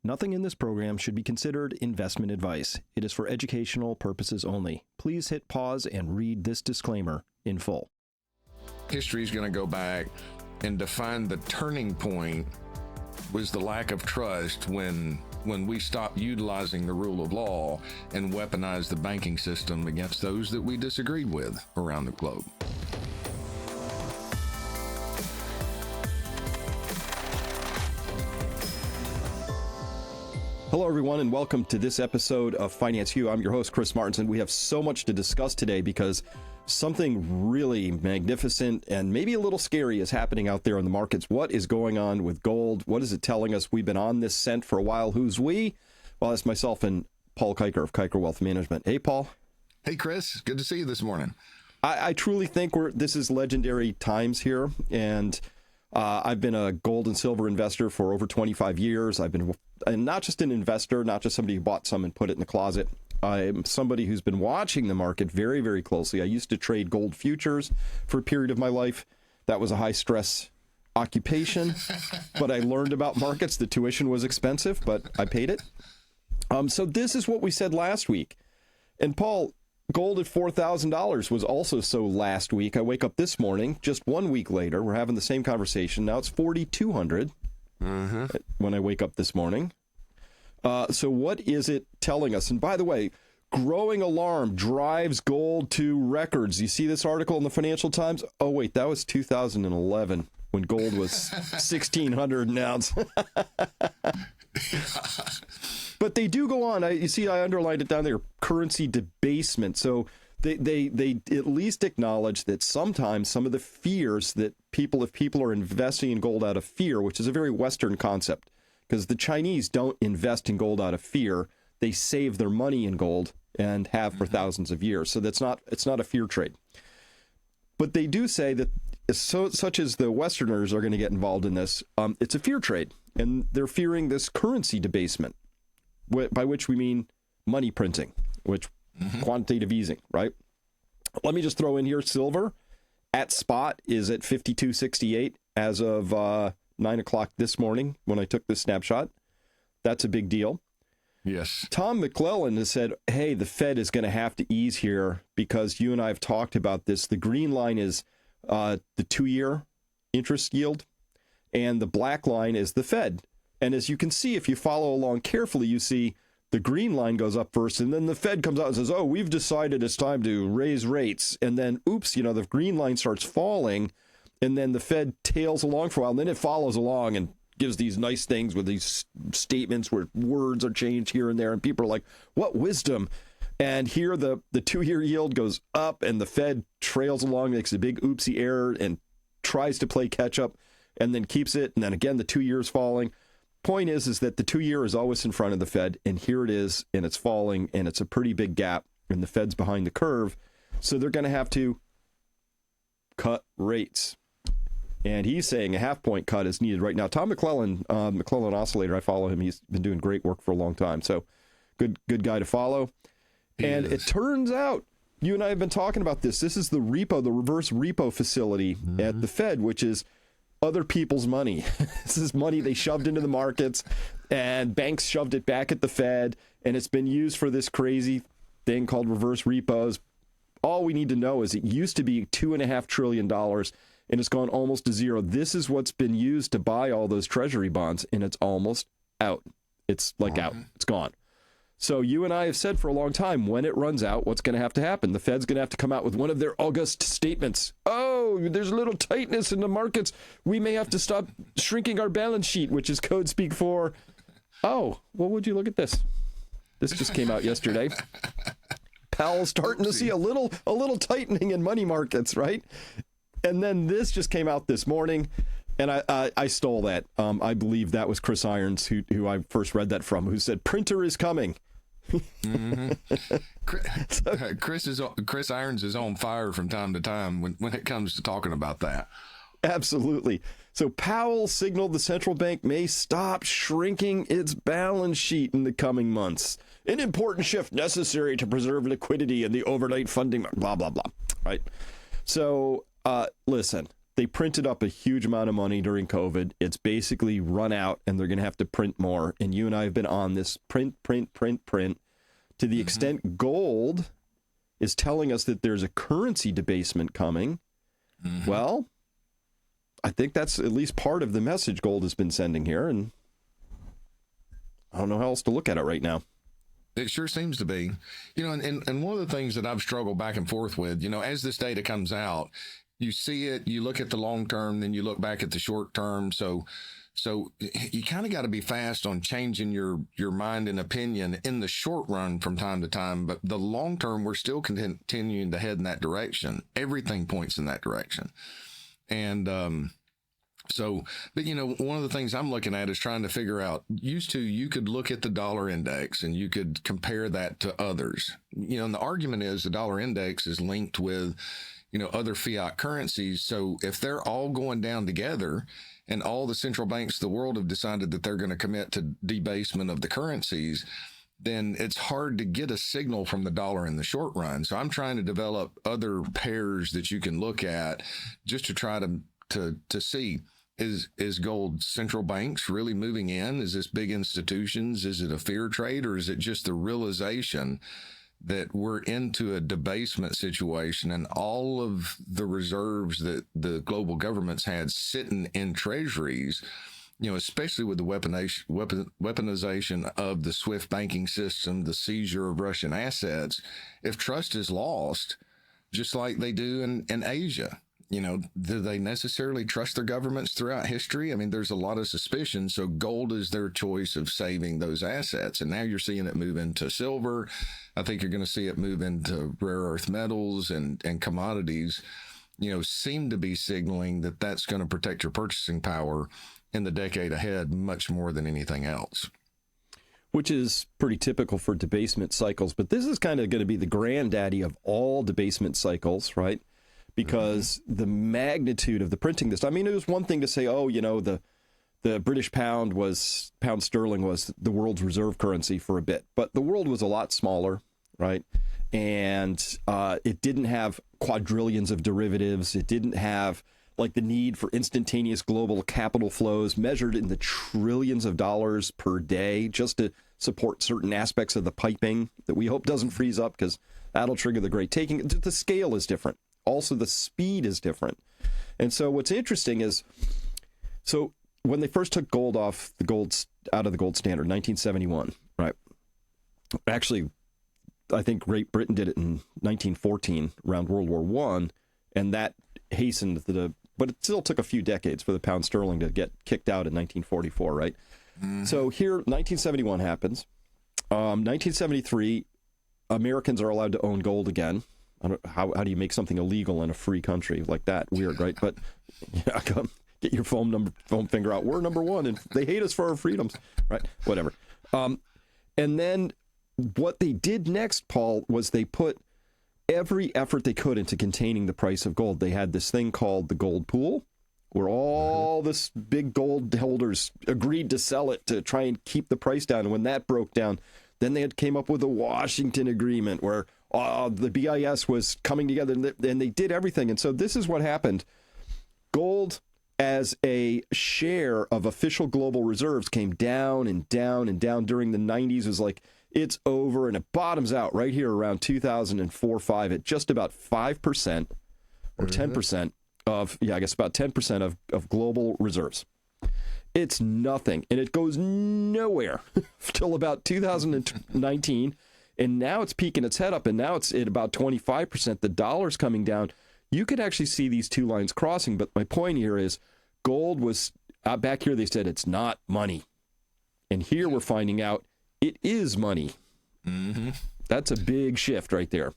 Nothing in this program should be considered investment advice. It is for educational purposes only. Please hit pause and read this disclaimer in full. History is going to go back and define the turning point was the lack of trust when we stopped utilizing the rule of law and weaponized the banking system against those that we disagreed with around the globe. Hello, everyone, and welcome to this episode of Finance Hugh. I'm your host, Chris Martinson. We have so much to discuss today because something really magnificent and maybe a little scary is happening out there in the markets. What is going on with gold? What is it telling us? We've been on this scent for a while. Who's we? Well, that's myself and Paul Kiker of Kiker Wealth Management. Hey, Paul. Hey, Chris. Good to see you this morning. I truly think this is legendary times here, and I've been a gold and silver investor for over 25 years. I've been not just an investor, not just somebody who bought some and put it in the closet. I'm somebody who's been watching the market very, very closely. I used to trade gold futures for a period of my life. That was a high-stress occupation, but I learned about markets. The tuition was expensive, but I paid it. So this is what we said last week. And Paul, gold at $4,000 was also so last week. I wake up this morning, just 1 week later, we're having the same conversation. Now it's 4,200 when I wake up this morning. So what is it telling us? And by the way, growing alarm drives gold to records. You see this article in the Financial Times? Oh, wait, that was 2011 when gold was 1,600 an ounce. But they do go on. You see, I underlined it down there, currency debasement. So they at least acknowledge that sometimes some of the fears that if people are investing in gold out of fear, which is a very Western concept, because the Chinese don't invest in gold out of fear. They save their money in gold and have for thousands of years. So it's not a fear trade. But they do say that such as the Westerners are going to get involved in this, it's a fear trade. And they're fearing this currency debasement, by which we mean money printing, which quantitative easing, right? Let me just throw in here, silver at spot is at 52.68 as of 9 o'clock this morning when I took this snapshot. That's a big deal. Yes. Tom McClellan has said, hey, the Fed is going to have to ease here because you and I have talked about this. The green line is the 2-year interest yield, and the black line is the Fed. And as you can see, if you follow along carefully, you see the green line goes up first, and then the Fed comes out and says, oh, we've decided it's time to raise rates. And then, oops, the green line starts falling, and then the Fed tails along for a while, and then it follows along and gives these nice things with these statements where words are changed here and there, and people are like, what wisdom? And here the 2-year yield goes up, and the Fed trails along, makes a big oopsie error, and tries to play catch-up, and then keeps it, and then again the 2 years falling. Point is that the 2-year is always in front of the Fed, and here it is, and it's falling, and it's a pretty big gap, and the Fed's behind the curve, so they're going to have to cut rates. And he's saying a half-point cut is needed right now. Tom McClellan, McClellan Oscillator, I follow him. He's been doing great work for a long time, so good guy to follow. And it turns out, you and I have been talking about this. This is the reverse repo facility at the Fed, which is other people's money. This is money they shoved into the markets, and banks shoved it back at the Fed, and it's been used for this crazy thing called reverse repos. All we need to know is it used to be $2.5 trillion, and it's gone almost to zero. This is what's been used to buy all those treasury bonds, and it's almost out. It's out. It's gone. So you and I have said for a long time, when it runs out, what's going to happen? The Fed's going to have to come out with one of their august statements. Oh, there's a little tightness in the markets. We may have to stop shrinking our balance sheet, which is code speak for, oh, well, would you look at this? This just came out yesterday. Powell's starting to see a little tightening in money markets, right? And then this just came out this morning, and I stole that. I believe that was Chris Irons, who I first read that from, who said, printer is coming. Chris Irons is on fire from time to time when it comes to talking about that. Absolutely. So Powell signaled the central bank may stop shrinking its balance sheet in the coming months. An important shift necessary to preserve liquidity in the overnight funding, blah, blah, blah. Right. So listen, they printed up a huge amount of money during COVID. It's basically run out, and they're going to have to print more. And you and I have been on this print to the extent gold is telling us that there's a currency debasement coming. Well, I think that's at least part of the message gold has been sending here, and I don't know how else to look at it right now. It sure seems to be. And one of the things that I've struggled back and forth with, as this data comes out, you see it, you look at the long term, then you look back at the short term. So you kind of got to be fast on changing your mind and opinion in the short run from time to time. But the long term, we're still continuing to head in that direction. Everything points in that direction. And but one of the things I'm looking at is trying to figure out, you could look at the dollar index and you could compare that to others, and the argument is the dollar index is linked with, other fiat currencies. So if they're all going down together and all the central banks of the world have decided that they're going to commit to debasement of the currencies, then it's hard to get a signal from the dollar in the short run. So I'm trying to develop other pairs that you can look at just to try to see, is gold central banks really moving in? Is this big institutions? Is it a fear trade, or is it just the realization that we're into a debasement situation and all of the reserves that the global governments had sitting in treasuries, especially with the weaponization of the SWIFT banking system, the seizure of Russian assets, if trust is lost, just like they do in Asia, do they necessarily trust their governments throughout history? I mean, there's a lot of suspicion. So gold is their choice of saving those assets. And now you're seeing it move into silver. I think you're going to see it move into rare earth metals and commodities, seem to be signaling that that's going to protect your purchasing power in the decade ahead much more than anything else. Which is pretty typical for debasement cycles. But this is kind of going to be the granddaddy of all debasement cycles, right? Because the magnitude of the printing this time, I mean, it was one thing to say, the British pound sterling was the world's reserve currency for a bit, but the world was a lot smaller, right? And it didn't have quadrillions of derivatives. It didn't have like the need for instantaneous global capital flows measured in the trillions of dollars per day just to support certain aspects of the piping that we hope doesn't freeze up, because that'll trigger the great taking. The scale is different. Also, the speed is different. And so what's interesting is, so when they first took gold out of the gold standard, 1971, right? Actually, I think Great Britain did it in 1914 around World War I, and that hastened but it still took a few decades for the pound sterling to get kicked out in 1944, right? So here, 1971 happens. 1973, Americans are allowed to own gold again. How do you make something illegal in a free country like that? Weird, right? But come get your phone finger out. We're number one, and they hate us for our freedoms, right? Whatever. And then what they did next, Paul, was they put every effort they could into containing the price of gold. They had this thing called the gold pool, where all this big gold holders agreed to sell it to try and keep the price down. And when that broke down, then they came up with a Washington Agreement where the BIS was coming together, and they did everything. And so this is what happened. Gold as a share of official global reserves came down and down and down during the 90s. It was like, it's over, and it bottoms out right here around 2004-5 at just about 5% or 10% of, about 10% of global reserves. It's nothing, and it goes nowhere till about 2019. And now it's peeking its head up, and now it's at about 25%. The dollar's coming down. You could actually see these two lines crossing, but my point here is gold was, back here they said it's not money. And here we're finding out it is money. That's a big shift right there.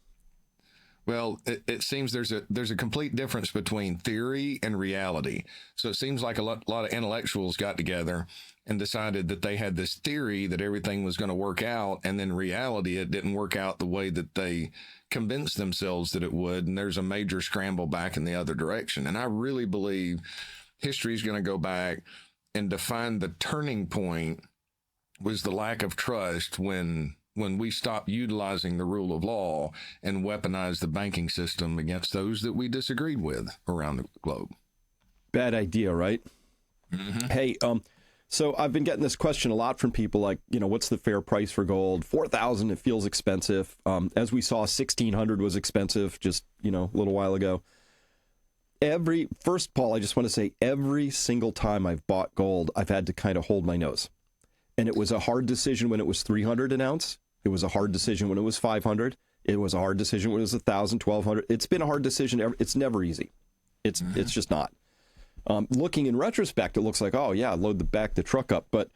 Well, it seems there's a complete difference between theory and reality. So it seems like a lot of intellectuals got together and decided that they had this theory that everything was going to work out, and then reality, it didn't work out the way that they convinced themselves that it would, and there's a major scramble back in the other direction. And I really believe history is going to go back and define the turning point was the lack of trust when we stopped utilizing the rule of law and weaponized the banking system against those that we disagreed with around the globe. bad idea, right? Hey, so I've been getting this question a lot from people like, what's the fair price for gold? 4,000, it feels expensive. As we saw, 1,600 was expensive just, a little while ago. First, Paul, I just want to say every single time I've bought gold, I've had to kind of hold my nose. And it was a hard decision when it was 300 an ounce. It was a hard decision when it was 500. It was a hard decision when it was 1,000, 1,200. It's been a hard decision. It's never easy. It's just not. Looking in retrospect, it looks like, oh, yeah, load the truck up. But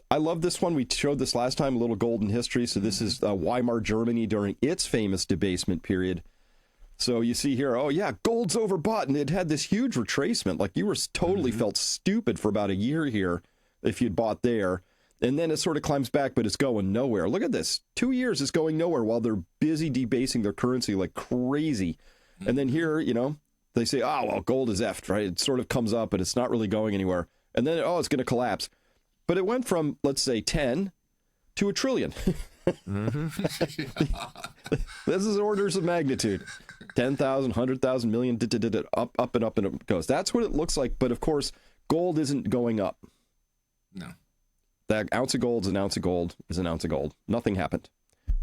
I love this one. We showed this last time, a little golden history. So this is Weimar Germany during its famous debasement period. So you see here, oh, yeah, gold's overbought. And it had this huge retracement. Like you were totally felt stupid for about a year here if you'd bought there. And then it sort of climbs back, but it's going nowhere. Look at this. 2 years is going nowhere while they're busy debasing their currency like crazy. And then here, they say, oh, well, gold is effed, right? It sort of comes up, but it's not really going anywhere. And then, it's going to collapse. But it went from, let's say, 10 to $1 trillion. This is orders of magnitude. 10,000, 100,000, million, up and up and it goes. That's what it looks like. But of course, gold isn't going up. No. That ounce of gold is an ounce of gold is an ounce of gold. Nothing happened.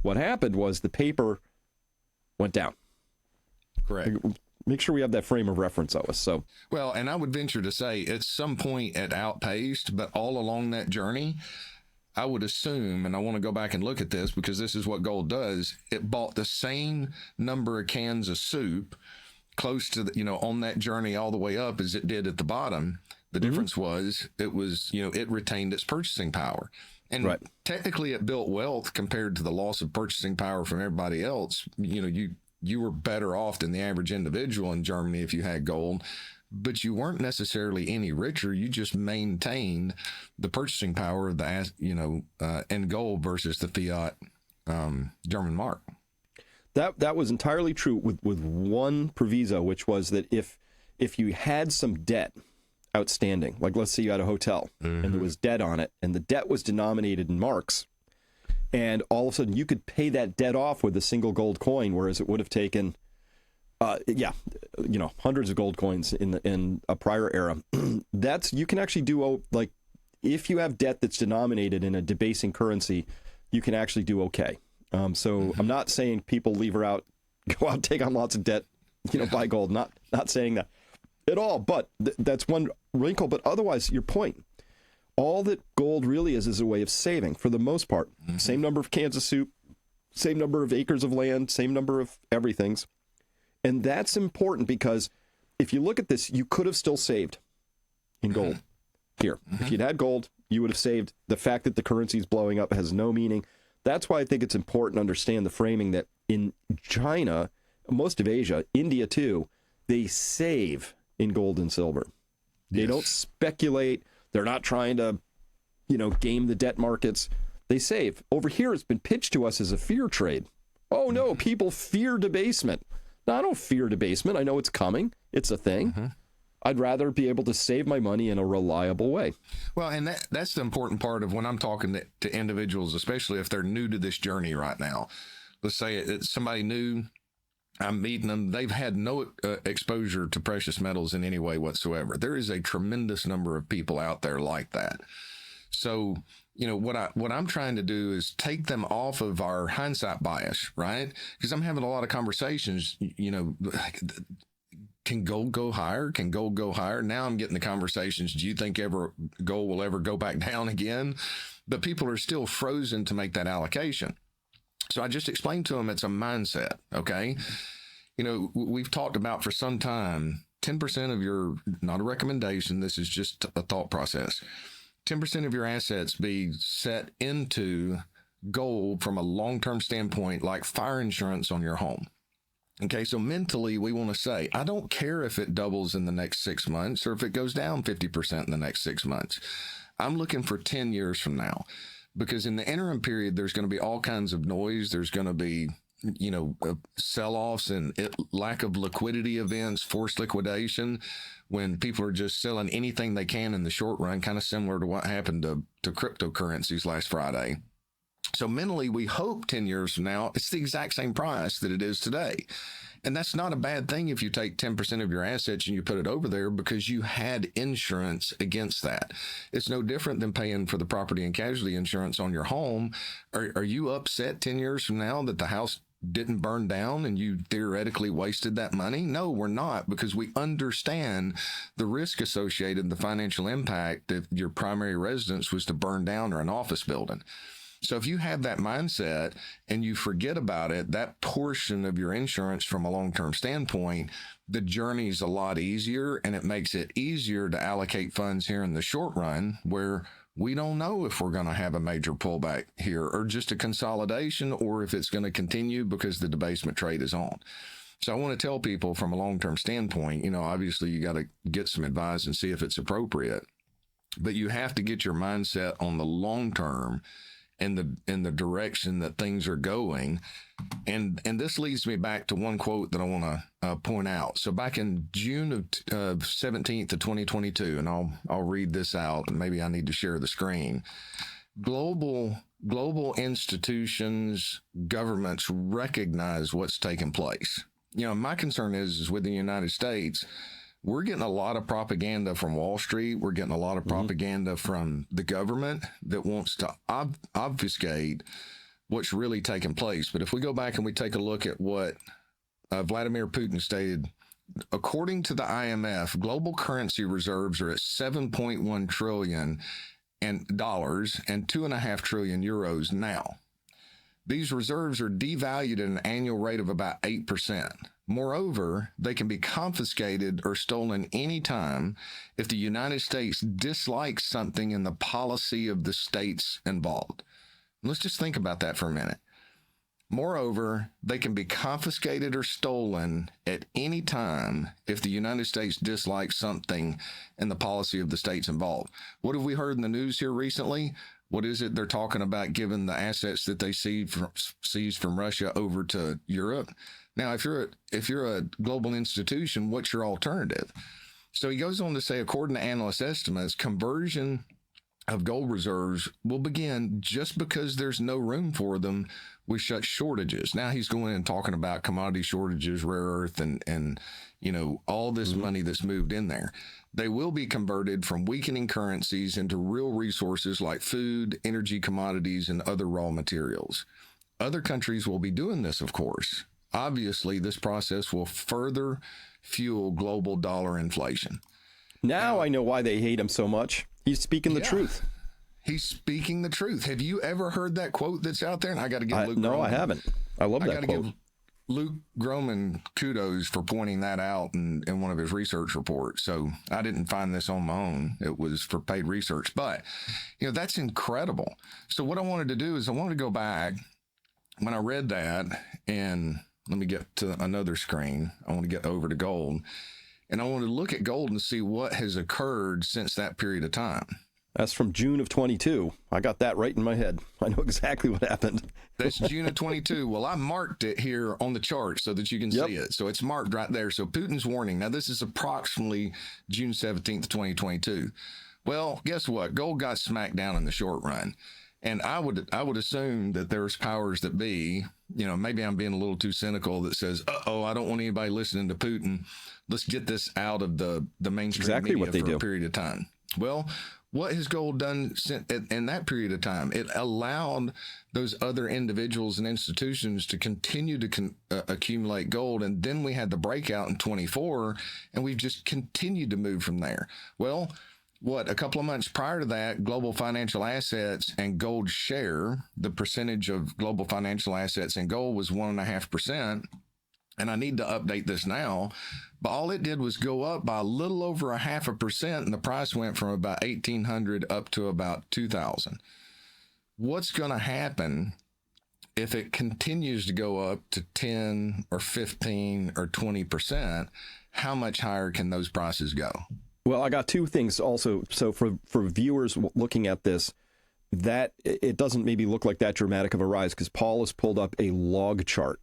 What happened was the paper went down. Correct. Make sure we have that frame of reference, Otis. So, well, and I would venture to say at some point it outpaced, but all along that journey, I would assume, and I want to go back and look at this because this is what gold does. It bought the same number of cans of soup close to on that journey all the way up as it did at the bottom. The difference was it retained its purchasing power. And technically it built wealth compared to the loss of purchasing power from everybody else. You were better off than the average individual in Germany if you had gold, but you weren't necessarily any richer. You just maintained the purchasing power of the, in gold versus the fiat German mark. That was entirely true with one proviso, which was that if you had some debt outstanding, like let's say you had a hotel and there was debt on it and the debt was denominated in marks, and all of a sudden you could pay that debt off with a single gold coin, whereas it would have taken, hundreds of gold coins in a prior era. You can actually do, like, if you have debt that's denominated in a debasing currency, you can actually do okay. So I'm not saying people go out, take on lots of debt, buy gold. Not saying that at all. But that's one wrinkle. But otherwise, your point. All that gold really is a way of saving, for the most part. Same number of cans of soup, same number of acres of land, same number of everythings. And that's important because if you look at this, you could have still saved in gold here. If you'd had gold, you would have saved. The fact that the currency is blowing up has no meaning. That's why I think it's important to understand the framing that in China, most of Asia, India too, they save in gold and silver. They don't speculate. They're not trying to, game the debt markets. They save. Over here, it's been pitched to us as a fear trade. Oh, no, people fear debasement. No, I don't fear debasement. I know it's coming. It's a thing. I'd rather be able to save my money in a reliable way. Well, and that's the important part of when I'm talking to individuals, especially if they're new to this journey right now. Let's say it's somebody new. I'm meeting them. They've had no exposure to precious metals in any way whatsoever. There is a tremendous number of people out there like that. So, what I'm trying to do is take them off of our hindsight bias, right? Because I'm having a lot of conversations, can gold go higher? Can gold go higher? Now I'm getting the conversations. Do you think gold will ever go back down again? But people are still frozen to make that allocation. So I just explained to them it's a mindset, okay? We've talked about for some time, 10% of your, not a recommendation, this is just a thought process, 10% of your assets be set into gold from a long-term standpoint, like fire insurance on your home. Okay, so mentally we want to say, I don't care if it doubles in the next 6 months or if it goes down 50% in the next 6 months. I'm looking for 10 years from now. Because in the interim period, there's going to be all kinds of noise. There's going to be, sell-offs and lack of liquidity events, forced liquidation, when people are just selling anything they can in the short run, kind of similar to what happened to cryptocurrencies last Friday. So mentally, we hope 10 years from now, it's the exact same price that it is today. And that's not a bad thing if you take 10% of your assets and you put it over there, because you had insurance against that. It's no different than paying for the property and casualty insurance on your home. Are you upset 10 years from now that the house didn't burn down and you theoretically wasted that money? No, we're not, because we understand the risk associated, the financial impact if your primary residence was to burn down, or an office building. So if you have that mindset and you forget about it, that portion of your insurance from a long-term standpoint, the journey is a lot easier, and it makes it easier to allocate funds here in the short run, where we don't know if we're going to have a major pullback here, or just a consolidation, or if it's going to continue because the debasement trade is on. So I want to tell people from a long-term standpoint, obviously you got to get some advice and see if it's appropriate, but you have to get your mindset on the long term in the direction that things are going. And this leads me back to one quote that I want to point out. So back in June of 17th of 2022, and I'll read this out, and maybe I need to share the screen. Global institutions, governments recognize what's taking place. My concern is with the United States, we're getting a lot of propaganda from Wall Street. We're getting a lot of propaganda from the government that wants to obfuscate what's really taking place. But if we go back and we take a look at what Vladimir Putin stated, according to the IMF, global currency reserves are at $7.1 trillion and €2.5 trillion now. These reserves are devalued at an annual rate of about 8%. Moreover, they can be confiscated or stolen any time if the United States dislikes something in the policy of the states involved. Let's just think about that for a minute. Moreover, they can be confiscated or stolen at any time if the United States dislikes something in the policy of the states involved. What have we heard in the news here recently? What is it they're talking about, giving the assets that they seized from Russia over to Europe? Now, if you're a global institution, what's your alternative? So he goes on to say, according to analyst estimates, conversion of gold reserves will begin just because there's no room for them with such shortages. Now he's going and talking about commodity shortages, rare earth, and all this money that's moved in there. They will be converted from weakening currencies into real resources like food, energy, commodities, and other raw materials. Other countries will be doing this, of course. Obviously, this process will further fuel global dollar inflation. Now I know why they hate him so much. He's speaking the truth. He's speaking the truth. Have you ever heard that quote that's out there? And I got to give Luke. No, Groman, I haven't. I love that quote. I got to give Luke Groman kudos for pointing that out in one of his research reports. So I didn't find this on my own. It was for paid research. But, that's incredible. So what I wanted to do is I wanted to go back when I read that, and let me get to another screen. I want to get over to gold. And I want to look at gold and see what has occurred since that period of time. That's from June of 22. I got that right in my head. I know exactly what happened. That's June of 22. Well, I marked it here on the chart so that you can see it. So it's marked right there. So Putin's warning. Now, this is approximately June 17th, 2022. Well, guess what? Gold got smacked down in the short run. And I would assume that there's powers that be, maybe I'm being a little too cynical, that says, I don't want anybody listening to Putin. Let's get this out of the mainstream media for a period of time. Well, what has gold done in that period of time? It allowed those other individuals and institutions to continue to accumulate gold. And then we had the breakout in 24, and we've just continued to move from there. Well, a couple of months prior to that, global financial assets and gold share, the percentage of global financial assets and gold was 1.5%. And I need to update this now, but all it did was go up by a little over 0.5%, and the price went from about 1,800 up to about 2,000. What's going to happen if it continues to go up to 10 or 15 or 20%? How much higher can those prices go? Well, I got two things also. So for viewers looking at this, that it doesn't maybe look like that dramatic of a rise because Paul has pulled up a log chart.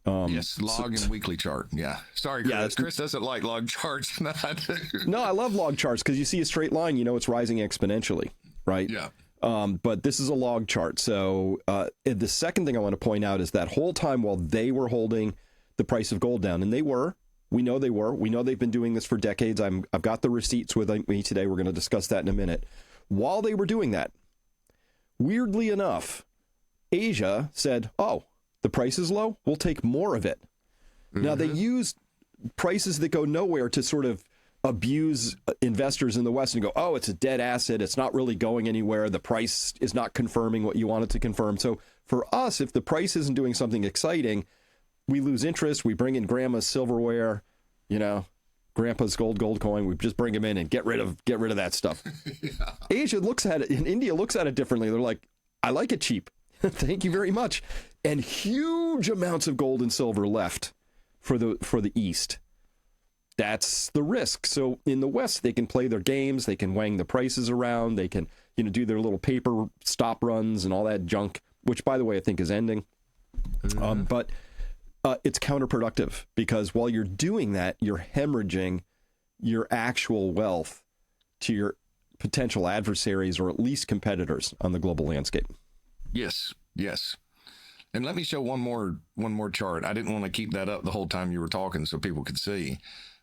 Yes, log and weekly chart. Yeah. Sorry, Chris. Yeah, Chris doesn't like log charts. No, I love log charts because you see a straight line, it's rising exponentially, right? Yeah. But this is a log chart. So the second thing I want to point out is that whole time while they were holding the price of gold down, and we know they've been doing this for decades. I've got the receipts with me today. We're going to discuss that in a minute. While they were doing that, weirdly enough, Asia said, oh, the price is low. We'll take more of it. Mm-hmm. Now, they used prices that go nowhere to sort of abuse investors in the West and go, oh, it's a dead asset. It's not really going anywhere. The price is not confirming what you want it to confirm. So for us, if the price isn't doing something exciting, we lose interest. We bring in grandma's silverware, grandpa's gold coin. We just bring them in and get rid of that stuff. Yeah. Asia looks at it, and India looks at it differently. They're like, I like it cheap. Thank you very much. And huge amounts of gold and silver left for the East. That's the risk. So in the West, they can play their games. They can wang the prices around. They can, do their little paper stop runs and all that junk, which, by the way, I think is ending. Mm-hmm. But it's counterproductive because while you're doing that, you're hemorrhaging your actual wealth to your potential adversaries or at least competitors on the global landscape. Yes. And let me show one more chart. I didn't want to keep that up the whole time you were talking so people could see.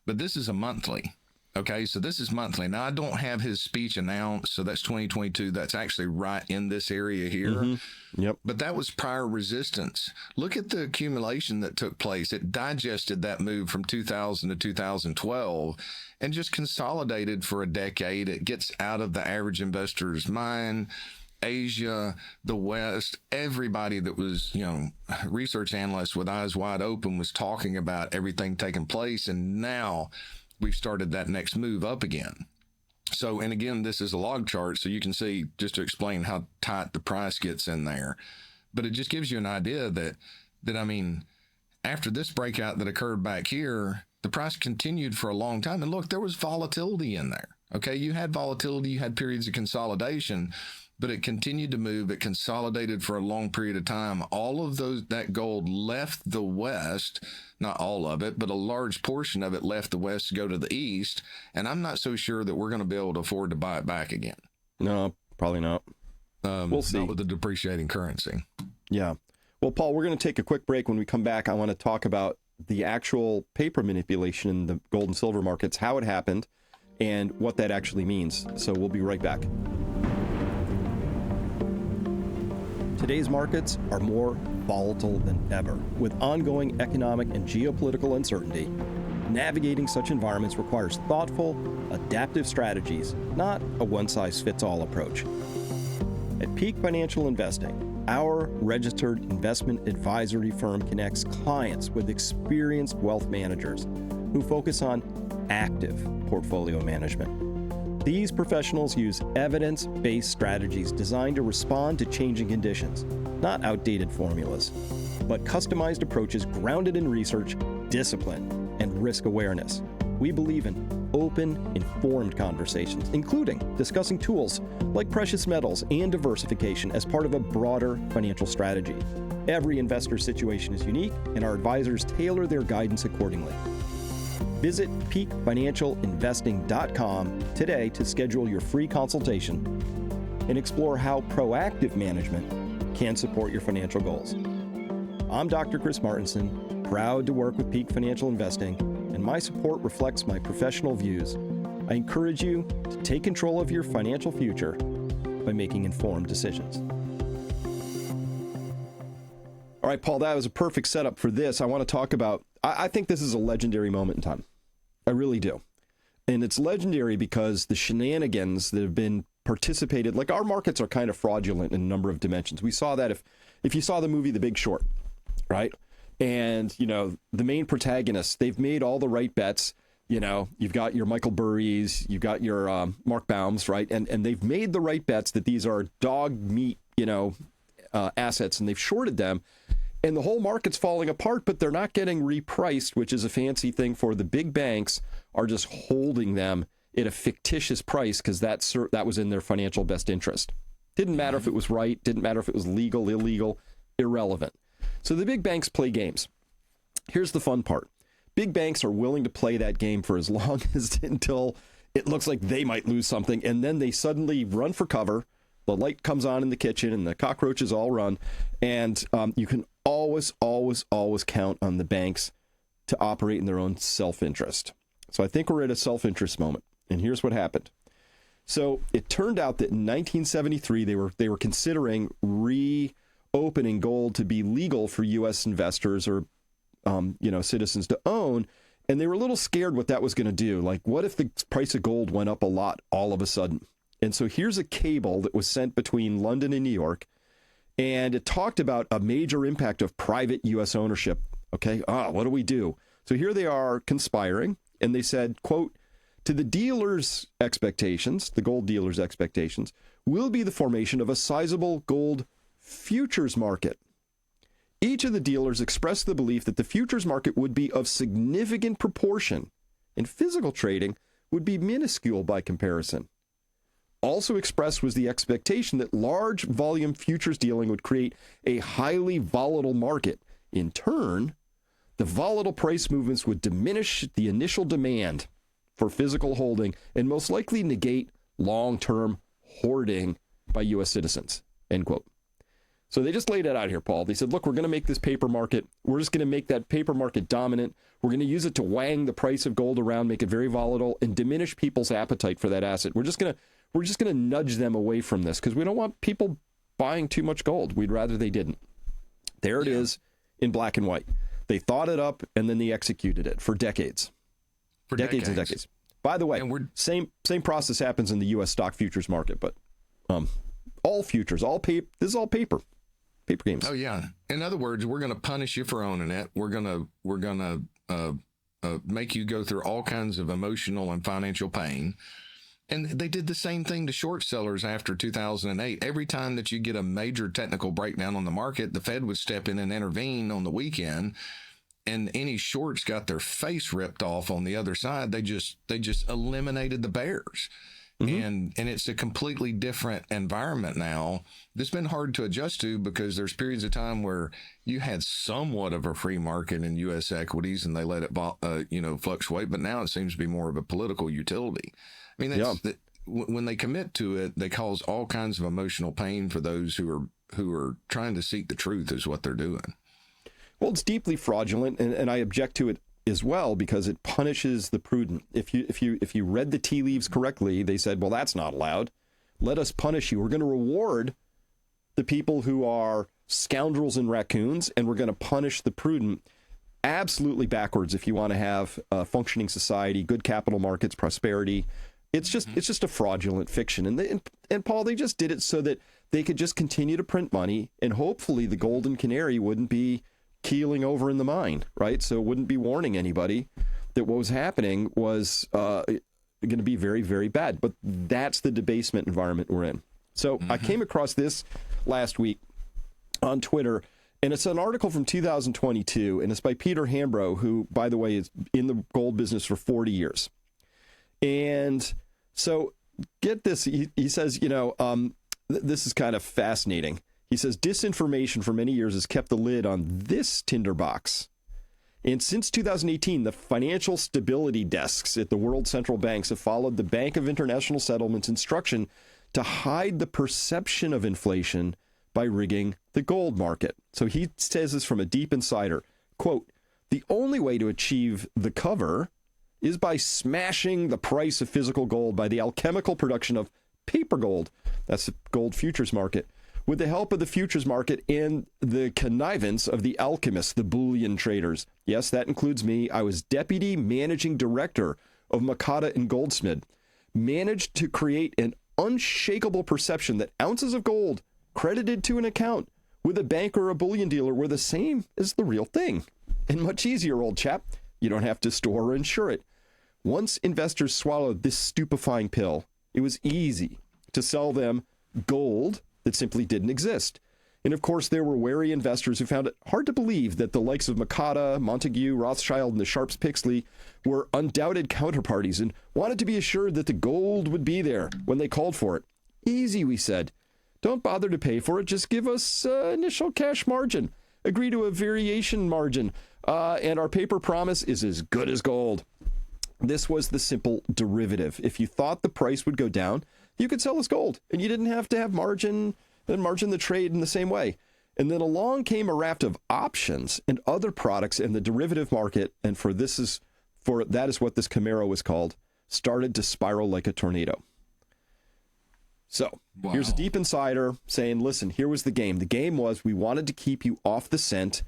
But this is a monthly. Okay, so this is monthly. Now, I don't have his speech announced, so that's 2022. That's actually right in this area here. Mm-hmm. Yep. But that was prior resistance. Look at the accumulation that took place. It digested that move from 2000 to 2012 and just consolidated for a decade. It gets out of the average investor's mind. Asia, the West, everybody that was, research analysts with eyes wide open was talking about everything taking place. And now we've started that next move up again. So, and again, this is a log chart, so you can see just to explain how tight the price gets in there. But it just gives you an idea that after this breakout that occurred back here, the price continued for a long time. And look, there was volatility in there. Okay, you had volatility, you had periods of consolidation, but it continued to move. It consolidated for a long period of time. All of that gold left the West, not all of it, but a large portion of it left the West to go to the East. And I'm not so sure that we're going to be able to afford to buy it back again. No, probably not. We'll see. Not with the depreciating currency. Yeah. Well, Paul, we're going to take a quick break. When we come back, I want to talk about the actual paper manipulation in the gold and silver markets, how it happened, and what that actually means. So we'll be right back. Today's markets are more volatile than ever. With ongoing economic and geopolitical uncertainty, navigating such environments requires thoughtful, adaptive strategies, not a one-size-fits-all approach. At Peak Financial Investing, our registered investment advisory firm connects clients with experienced wealth managers who focus on active portfolio management. These professionals use evidence-based strategies designed to respond to changing conditions, not outdated formulas, but customized approaches grounded in research, discipline, and risk awareness. We believe in open, informed conversations, including discussing tools like precious metals and diversification as part of a broader financial strategy. Every investor situation is unique, and our advisors tailor their guidance accordingly. Visit peakfinancialinvesting.com today to schedule your free consultation and explore how proactive management can support your financial goals. I'm Dr. Chris Martinson, proud to work with Peak Financial Investing, and my support reflects my professional views. I encourage you to take control of your financial future by making informed decisions. All right, Paul, that was a perfect setup for this. I want to talk about, I think this is a legendary moment in time. I really do. And it's legendary because the shenanigans that have been participated, like our markets are kind of fraudulent in a number of dimensions. We saw that if you saw the movie The Big Short, right? And, the main protagonists, they've made all the right bets. You've got your Michael Burrys, you've got your Mark Baums, right? And they've made the right bets that these are dog meat, assets, and they've shorted them. And the whole market's falling apart, but they're not getting repriced, which is a fancy thing for the big banks are just holding them at a fictitious price because that was in their financial best interest. Didn't matter if it was right, didn't matter if it was legal, illegal, irrelevant. So the big banks play games. Here's the fun part. Big banks are willing to play that game for as long as until it looks like they might lose something, and then they suddenly run for cover, the light comes on in the kitchen and the cockroaches all run. And you can always count on the banks to operate in their own self-interest. So I think we're at a self-interest moment. And here's what happened. So it turned out that in 1973, they were considering reopening gold to be legal for U.S. investors or citizens to own. And they were a little scared what that was going to do. Like, what if the price of gold went up a lot all of a sudden? And so here's a cable that was sent between London and New York. And it talked about a major impact of private U.S. ownership. Okay, what do we do? So here they are conspiring. And they said, quote, to the dealers' expectations, the gold dealers' expectations, will be the formation of a sizable gold futures market. Each of the dealers expressed the belief that the futures market would be of significant proportion, and physical trading would be minuscule by comparison. Also expressed was the expectation that large volume futures dealing would create a highly volatile market. In turn, the volatile price movements would diminish the initial demand for physical holding and most likely negate long-term hoarding by U.S. citizens, end quote. So they just laid it out here, Paul. They said, look, we're going to make this paper market. We're just going to make that paper market dominant. We're going to use it to wang the price of gold around, make it very volatile, and diminish people's appetite for that asset. We're just going to nudge them away from this because we don't want people buying too much gold. We'd rather they didn't. There it is in black and white. They thought it up and then they executed it for decades. For decades and decades. By the way, same process happens in the U.S. stock futures market, but all futures, all paper. This is all paper games. Oh yeah. In other words, we're going to punish you for owning it. We're going to make you go through all kinds of emotional and financial pain. And they did the same thing to short sellers after 2008. Every time that you get a major technical breakdown on the market, the Fed would step in and intervene on the weekend. And any shorts got their face ripped off on the other side. They just eliminated the bears. Mm-hmm. And it's a completely different environment now. It's been hard to adjust to because there's periods of time where you had somewhat of a free market in U.S. equities and they let it fluctuate. But now it seems to be more of a political utility. I mean, when they commit to it, they cause all kinds of emotional pain for those who are trying to seek the truth is what they're doing. Well, it's deeply fraudulent, and I object to it as well because it punishes the prudent. If you read the tea leaves correctly, they said, well, that's not allowed. Let us punish you. We're going to reward the people who are scoundrels and raccoons, and we're going to punish the prudent. Absolutely backwards if you want to have a functioning society, good capital markets, prosperity. It's just a fraudulent fiction. And Paul, they just did it so that they could just continue to print money, and hopefully the golden canary wouldn't be keeling over in the mine, right? So it wouldn't be warning anybody that what was happening was going to be very, very bad. But that's the debasement environment we're in. So I came across this last week on Twitter, and it's an article from 2022, and it's by Peter Hambro, who, by the way, is in the gold business for 40 years. And so get this, he says, this is kind of fascinating. He says, disinformation for many years has kept the lid on this tinderbox. And since 2018, the financial stability desks at the world central banks have followed the Bank of International Settlements' instruction to hide the perception of inflation by rigging the gold market. So he says this from a deep insider, quote, the only way to achieve the cover is by smashing the price of physical gold by the alchemical production of paper gold. That's the gold futures market. With the help of the futures market and the connivance of the alchemists, the bullion traders. Yes, that includes me. I was deputy managing director of Makata and Goldsmith. Managed to create an unshakable perception that ounces of gold credited to an account with a bank or a bullion dealer were the same as the real thing. And much easier, old chap. You don't have to store or insure it. Once investors swallowed this stupefying pill, it was easy to sell them gold that simply didn't exist. And of course, there were wary investors who found it hard to believe that the likes of Makata, Montague, Rothschild, and the Sharps-Pixley were undoubted counterparties and wanted to be assured that the gold would be there when they called for it. Easy, we said. Don't bother to pay for it. Just give us initial cash margin. Agree to a variation margin. And our paper promise is as good as gold. This was the simple derivative. If you thought the price would go down, You could sell as gold, and you didn't have to have margin the trade in the same way. And then along came a raft of options and other products in the derivative market, and that is what this Camaro was called, started to spiral like a tornado. So Here's a deep insider saying, listen, here was the game. The game was we wanted to keep you off the scent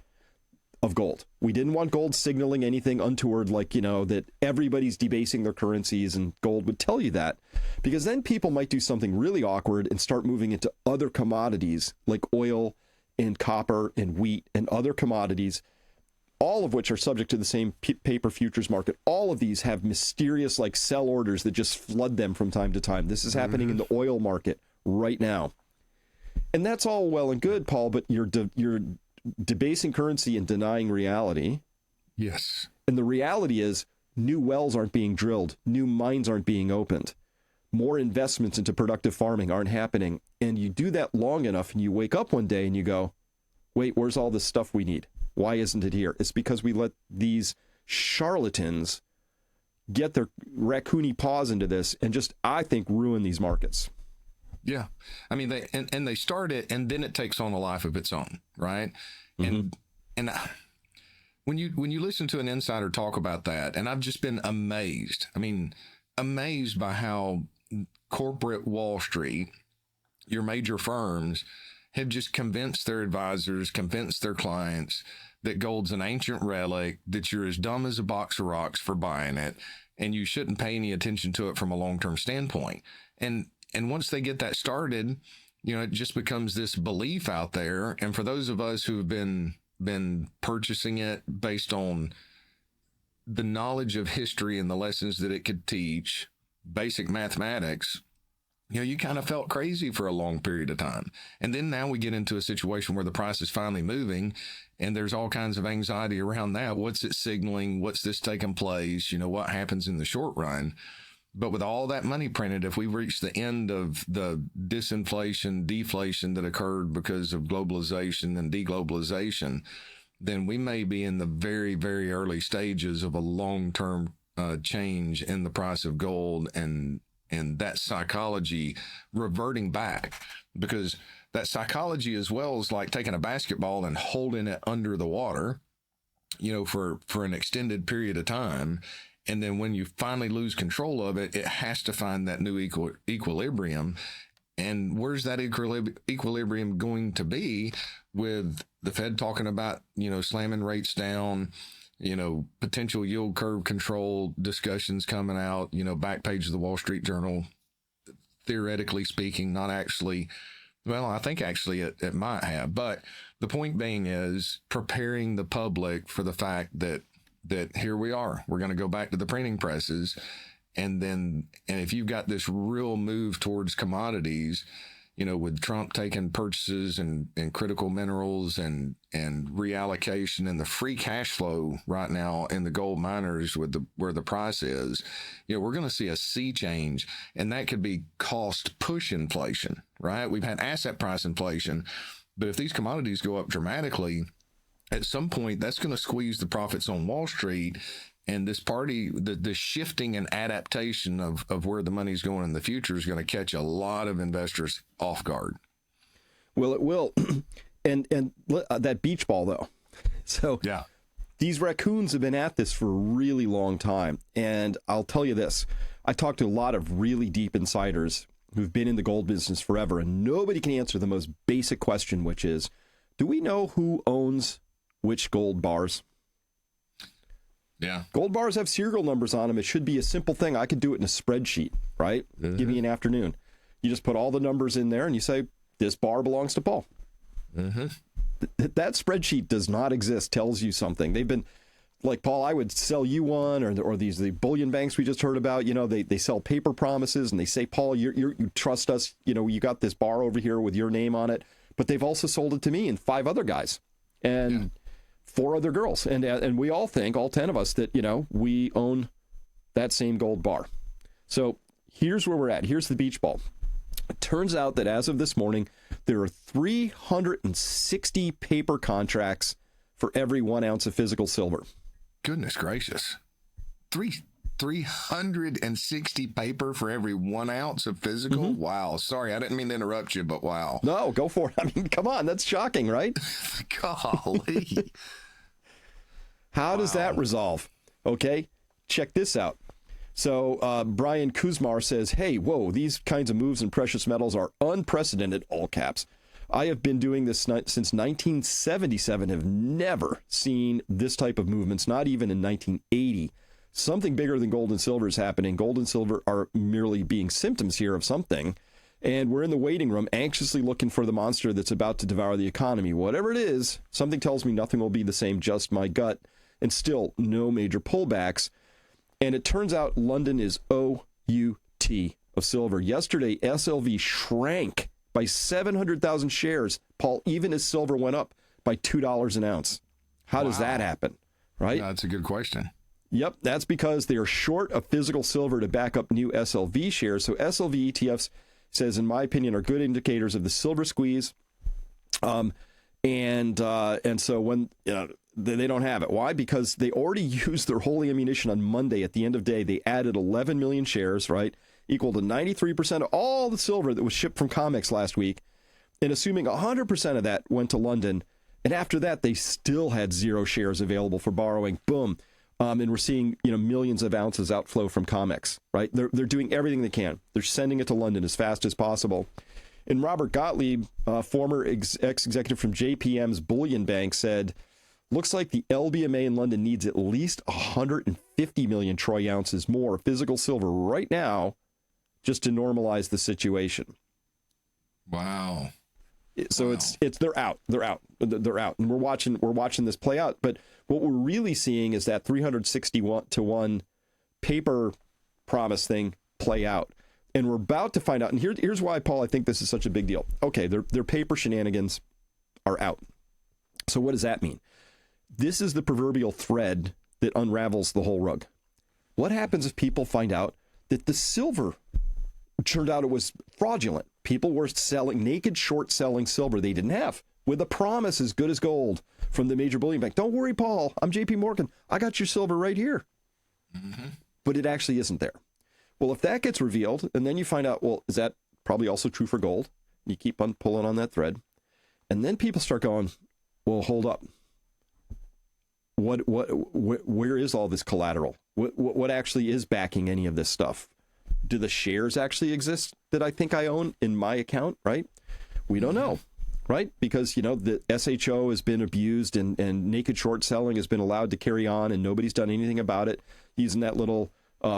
of gold. We didn't want gold signaling anything untoward, like, that everybody's debasing their currencies, and gold would tell you that, because then people might do something really awkward and start moving into other commodities like oil and copper and wheat and other commodities, all of which are subject to the same paper futures market. All of these have mysterious sell orders that just flood them from time to time. This is happening in the oil market right now. And that's all well and good, Paul, but you're debasing currency and denying reality. Yes. And the reality is new wells aren't being drilled. New mines aren't being opened. More investments into productive farming aren't happening. And you do that long enough and you wake up one day and you go, wait, where's all this stuff we need? Why isn't it here? It's because we let these charlatans get their raccoony paws into this and just, I think, ruin these markets. Yeah. I mean, they start it, and then it takes on a life of its own, right? Mm-hmm. And when you listen to an insider talk about that, and I've just been amazed. I mean, amazed by how corporate Wall Street, your major firms, have just convinced their advisors, convinced their clients that gold's an ancient relic, that you're as dumb as a box of rocks for buying it, and you shouldn't pay any attention to it from a long-term standpoint. And once they get that started, it just becomes this belief out there. And for those of us who've been purchasing it based on the knowledge of history and the lessons that it could teach, basic mathematics, you kind of felt crazy for a long period of time. And then now we get into a situation where the price is finally moving, and there's all kinds of anxiety around that. What's it signaling? What's this taking place? What happens in the short run? But with all that money printed, if we reach the end of the disinflation, deflation that occurred because of globalization and deglobalization, then we may be in the very, very early stages of a long-term change in the price of gold, and that psychology reverting back, because that psychology as well is like taking a basketball and holding it under the water, for an extended period of time. And then when you finally lose control of it, it has to find that new equilibrium. And where's that equilibrium going to be, with the Fed talking about, slamming rates down, potential yield curve control discussions coming out, back page of the Wall Street Journal, theoretically speaking, not actually. Well, I think actually it might have. But the point being is preparing the public for the fact that here we are. We're going to go back to the printing presses. And if you've got this real move towards commodities, with Trump taking purchases and critical minerals and reallocation, and the free cash flow right now in the gold miners where the price is, we're going to see a sea change, and that could be cost push inflation, right? We've had asset price inflation, but if these commodities go up dramatically, at some point that's going to squeeze the profits on Wall Street. And this party, the shifting and adaptation of where the money's going in the future is going to catch a lot of investors off guard. Well, it will. And that beach ball, though. So yeah, these raccoons have been at this for a really long time. And I'll tell you this. I talked to a lot of really deep insiders who've been in the gold business forever, and nobody can answer the most basic question, which is, do we know who owns which gold bars? Yeah. Gold bars have serial numbers on them. It should be a simple thing. I could do it in a spreadsheet, right? Mm-hmm. Give me an afternoon. You just put all the numbers in there and you say, this bar belongs to Paul. Mm-hmm. That spreadsheet does not exist, tells you something. They've been like, Paul, I would sell you one, or the bullion banks we just heard about, they sell paper promises and they say, Paul, you trust us. You got this bar over here with your name on it, but they've also sold it to me and 5 other guys. And 4 other girls. And we all think, all 10 of us, that, we own that same gold bar. So here's where we're at. Here's the beach ball. It turns out that as of this morning, there are 360 paper contracts for every 1 ounce of physical silver. Goodness gracious. 360 paper for every 1 ounce of physical. Wow. Sorry, I didn't mean to interrupt you, but wow. No, go for it. I mean, come on. That's shocking, right? Golly. How does that resolve? Okay, check this out. So Brian Kuzmar says, hey, whoa, these kinds of moves in precious metals are unprecedented, all caps. I have been doing this since 1977, have never seen this type of movements, not even in 1980. Something bigger than gold and silver is happening. Gold and silver are merely being symptoms here of something. And we're in the waiting room, anxiously looking for the monster that's about to devour the economy. Whatever it is, something tells me nothing will be the same, just my gut. And still no major pullbacks. And it turns out London is OUT of silver. Yesterday, SLV shrank by 700,000 shares, Paul, even as silver went up by $2 an ounce. How does that happen, right? That's a good question. Yep, that's because they are short of physical silver to back up new SLV shares. So SLV ETFs, says, in my opinion, are good indicators of the silver squeeze. And so when they don't have it. Why? Because they already used their whole ammunition on Monday. At the end of the day, they added 11 million shares, right? Equal to 93% of all the silver that was shipped from COMEX last week. And assuming 100% of that went to London. And after that, they still had 0 shares available for borrowing. Boom. And we're seeing, millions of ounces outflow from COMEX, right? They're doing everything they can. They're sending it to London as fast as possible. And Robert Gottlieb, former ex-executive from JPM's Bullion Bank, said, looks like the LBMA in London needs at least 150 million troy ounces more physical silver right now just to normalize the situation. Wow. So it's they're out. And we're watching this play out. But what we're really seeing is that 361 to 1 paper promise thing play out. And we're about to find out. And here's why, Paul, I think this is such a big deal. Okay, their paper shenanigans are out. So what does that mean? This is the proverbial thread that unravels the whole rug. What happens if people find out that the silver turned out it was fraudulent? People were selling, naked short selling silver they didn't have with a promise as good as gold from the major bullion bank. Don't worry, Paul, I'm JP Morgan. I got your silver right here. Mm-hmm. But it actually isn't there. Well, if that gets revealed, and then you find out, well, is that probably also true for gold? You keep on pulling on that thread. And then people start going, well, hold up. Where is all this collateral? What actually is backing any of this stuff? Do the shares actually exist that I think I own in my account, right? We don't know, right? Because, the SHO has been abused and naked short selling has been allowed to carry on and nobody's done anything about it. Using that little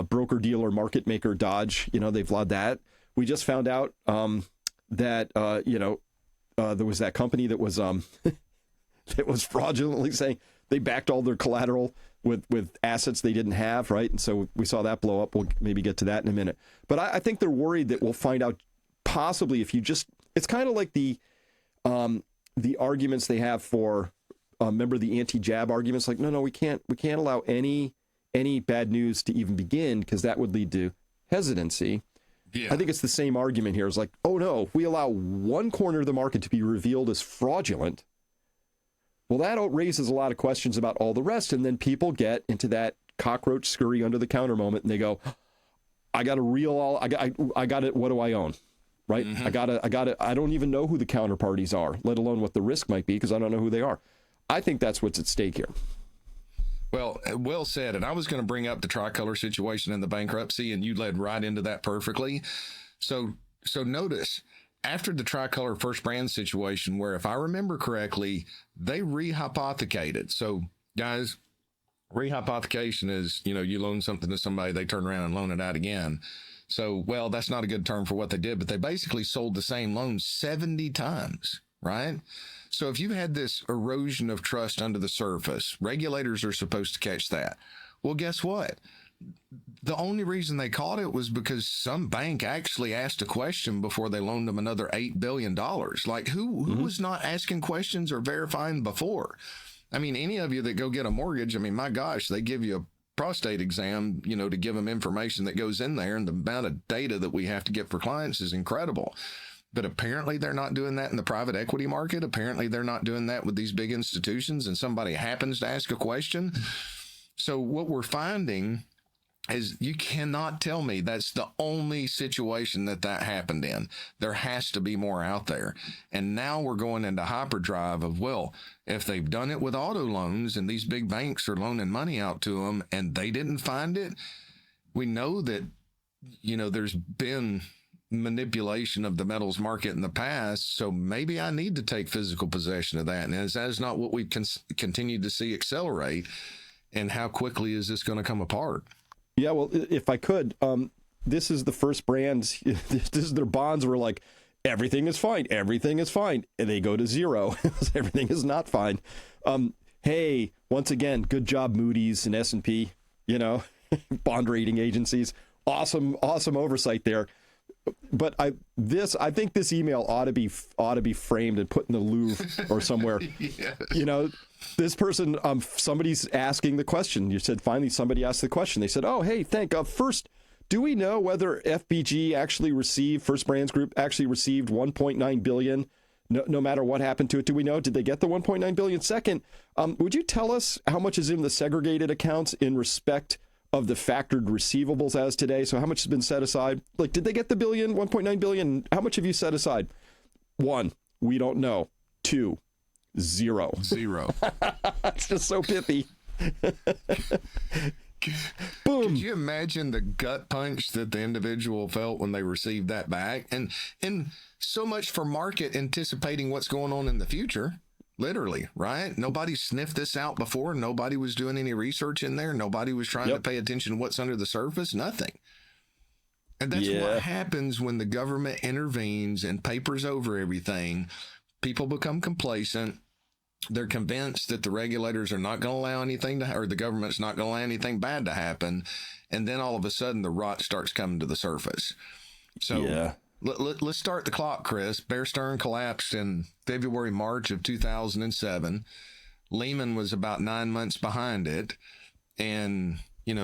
broker dealer market maker dodge, they've allowed that. We just found out that, there was that company that was that was fraudulently saying they backed all their collateral with assets they didn't have, right? And so we saw that blow up. We'll maybe get to that in a minute. But I think they're worried that we'll find out possibly if you just, it's kind of like the arguments they have for, remember the anti-jab arguments? Like, no, we can't allow any bad news to even begin because that would lead to hesitancy. Yeah. I think it's the same argument here. It's like, oh no, if we allow one corner of the market to be revealed as fraudulent, well, that raises a lot of questions about all the rest. And then people get into that cockroach scurry under the counter moment and they go, I got it. What do I own? Right. Mm-hmm. I don't even know who the counterparties are, let alone what the risk might be, because I don't know who they are. I think that's what's at stake here. Well said. And I was going to bring up the Tricolor situation and the bankruptcy, and you led right into that perfectly. So notice, after the Tricolor First Brand situation, where if I remember correctly, they rehypothecated. So guys, rehypothecation is, you loan something to somebody, they turn around and loan it out again. So, well, that's not a good term for what they did, but they basically sold the same loan 70 times, right? So if you had this erosion of trust under the surface, regulators are supposed to catch that. Well, guess what? The only reason they caught it was because some bank actually asked a question before they loaned them another $8 billion. Like who was not asking questions or verifying before? I mean, any of you that go get a mortgage, I mean, my gosh, they give you a prostate exam, to give them information that goes in there, and the amount of data that we have to get for clients is incredible. But apparently they're not doing that in the private equity market. Apparently they're not doing that with these big institutions, and somebody happens to ask a question. So what we're finding is you cannot tell me that's the only situation that happened in. There has to be more out there. And now we're going into hyperdrive of, well, if they've done it with auto loans and these big banks are loaning money out to them and they didn't find it, we know that, there's been manipulation of the metals market in the past. So maybe I need to take physical possession of that. And as that's not what we continue to see accelerate, and how quickly is this going to come apart? Yeah, well, if I could, this is the first brands, this is their bonds were like, everything is fine, and they go to zero. Everything is not fine. Hey, once again, good job, Moody's and S&P, bond rating agencies. Awesome oversight there. But I think this email ought to be framed and put in the Louvre or somewhere. Yes. This person, somebody's asking the question. You said finally somebody asked the question. They said, "Oh, hey, first, do we know whether FBG actually received First Brands Group actually received 1.9 billion? No matter what happened to it, do we know? Did they get the 1.9 billion? Second, would you tell us how much is in the segregated accounts in respect of the factored receivables as today? So how much has been set aside? Like, did they get the 1.9 billion? How much have you set aside? 1, we don't know. 2, 0. It's just so pithy. Boom. Could you imagine the gut punch that the individual felt when they received that back? And so much for market anticipating what's going on in the future. Literally, right? Nobody sniffed this out before. Nobody was doing any research in there. Nobody was trying to pay attention to what's under the surface. Nothing. And that's what happens when the government intervenes and papers over everything. People become complacent. They're convinced that the regulators are not going to allow anything or the government's not going to allow anything bad to happen. And then all of a sudden the rot starts coming to the surface. So let's start the clock, Chris. Bear Stearns collapsed in February, March of 2007. Lehman was about 9 months behind it. And,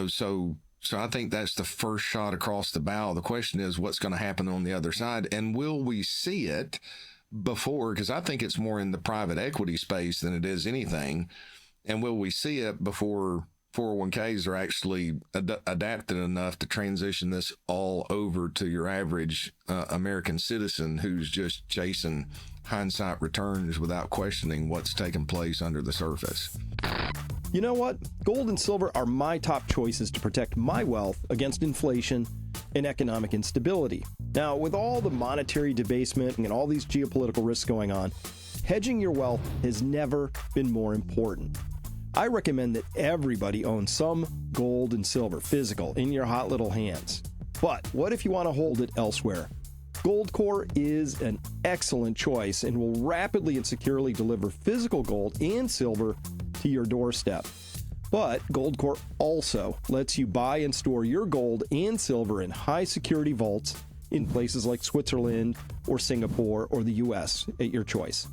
so I think that's the first shot across the bow. The question is, what's going to happen on the other side? And will we see it before? Because I think it's more in the private equity space than it is anything. And will we see it before 401ks are actually adapted enough to transition this all over to your average American citizen who's just chasing hindsight returns without questioning what's taking place under the surface? You know what? Gold and silver are my top choices to protect my wealth against inflation and economic instability. Now, with all the monetary debasement and all these geopolitical risks going on, hedging your wealth has never been more important. I recommend that everybody owns some gold and silver, physical, in your hot little hands. But what if you want to hold it elsewhere? Goldcore is an excellent choice and will rapidly and securely deliver physical gold and silver to your doorstep. But Goldcore also lets you buy and store your gold and silver in high-security vaults in places like Switzerland or Singapore or the U.S. at your choice.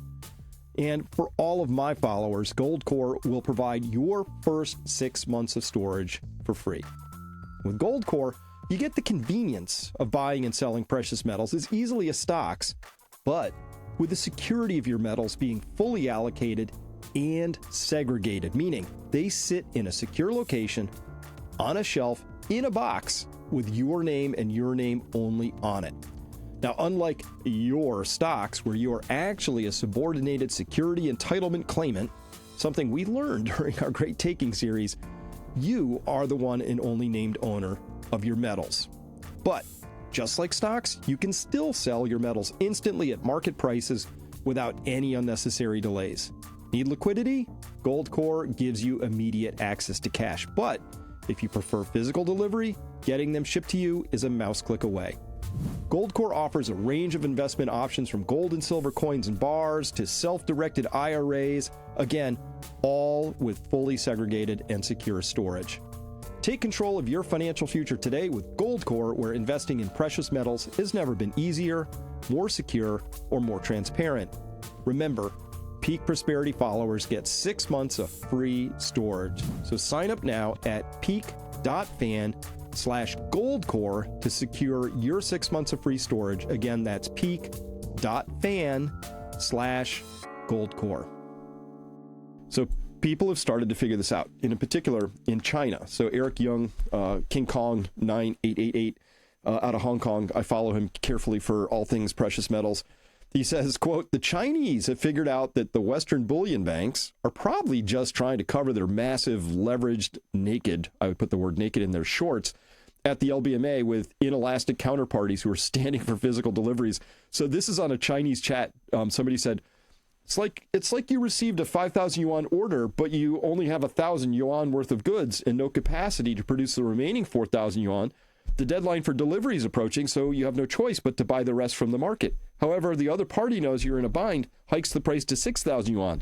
And for all of my followers, Goldcore will provide your first 6 months of storage for free. With Goldcore, you get the convenience of buying and selling precious metals as easily as stocks, but with the security of your metals being fully allocated and segregated, meaning they sit in a secure location, on a shelf, in a box, with your name and your name only on it. Now, unlike your stocks, where you are actually a subordinated security entitlement claimant, something we learned during our Great Taking series, you are the one and only named owner of your metals. But just like stocks, you can still sell your metals instantly at market prices without any unnecessary delays. Need liquidity? Goldcore gives you immediate access to cash. But if you prefer physical delivery, getting them shipped to you is a mouse click away. Goldcore offers a range of investment options from gold and silver coins and bars to self-directed IRAs, again, all with fully segregated and secure storage. Take control of your financial future today with Goldcore, where investing in precious metals has never been easier, more secure, or more transparent. Remember, Peak Prosperity followers get 6 months of free storage. So sign up now at peak.fan/Goldcore to secure your 6 months of free storage. Again, that's peak.fan/Goldcore. So people have started to figure this out, in particular in China. So Eric Young, King Kong 9888, out of Hong Kong. I follow him carefully for all things precious metals. He says, quote, the Chinese have figured out that the Western bullion banks are probably just trying to cover their massive leveraged naked, I would put the word naked in their shorts, at the LBMA with inelastic counterparties who are standing for physical deliveries. So this is on a Chinese chat. Somebody said, it's like you received a 5,000 yuan order, but you only have 1,000 yuan worth of goods and no capacity to produce the remaining 4,000 yuan. The deadline for delivery is approaching, so you have no choice but to buy the rest from the market. However, the other party knows you're in a bind, hikes the price to 6,000 yuan.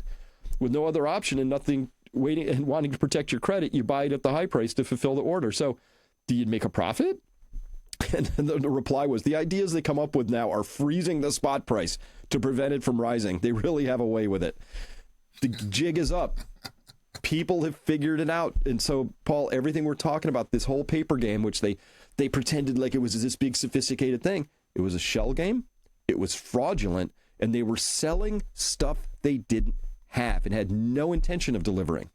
With no other option and nothing waiting and wanting to protect your credit, you buy it at the high price to fulfill the order. So do you make a profit? And the reply was, the ideas they come up with now are freezing the spot price to prevent it from rising. They really have a way with it. The jig is up. People have figured it out. And so, Paul, everything we're talking about, this whole paper game, which they pretended like it was this big sophisticated thing, it was a shell game. It was fraudulent. And they were selling stuff they didn't have and had no intention of delivering,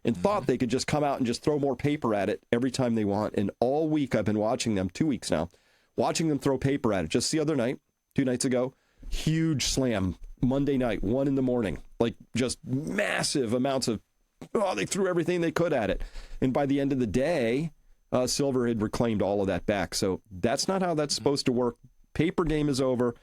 and thought they could just come out and just throw more paper at it every time they want. And all week I've been watching them, 2 weeks now, watching them throw paper at it. Just the other night, 2 nights ago, huge slam, Monday night, 1 a.m, like just massive amounts of, they threw everything they could at it. And by the end of the day, silver had reclaimed all of that back. So that's not how that's supposed to work. Paper game is over.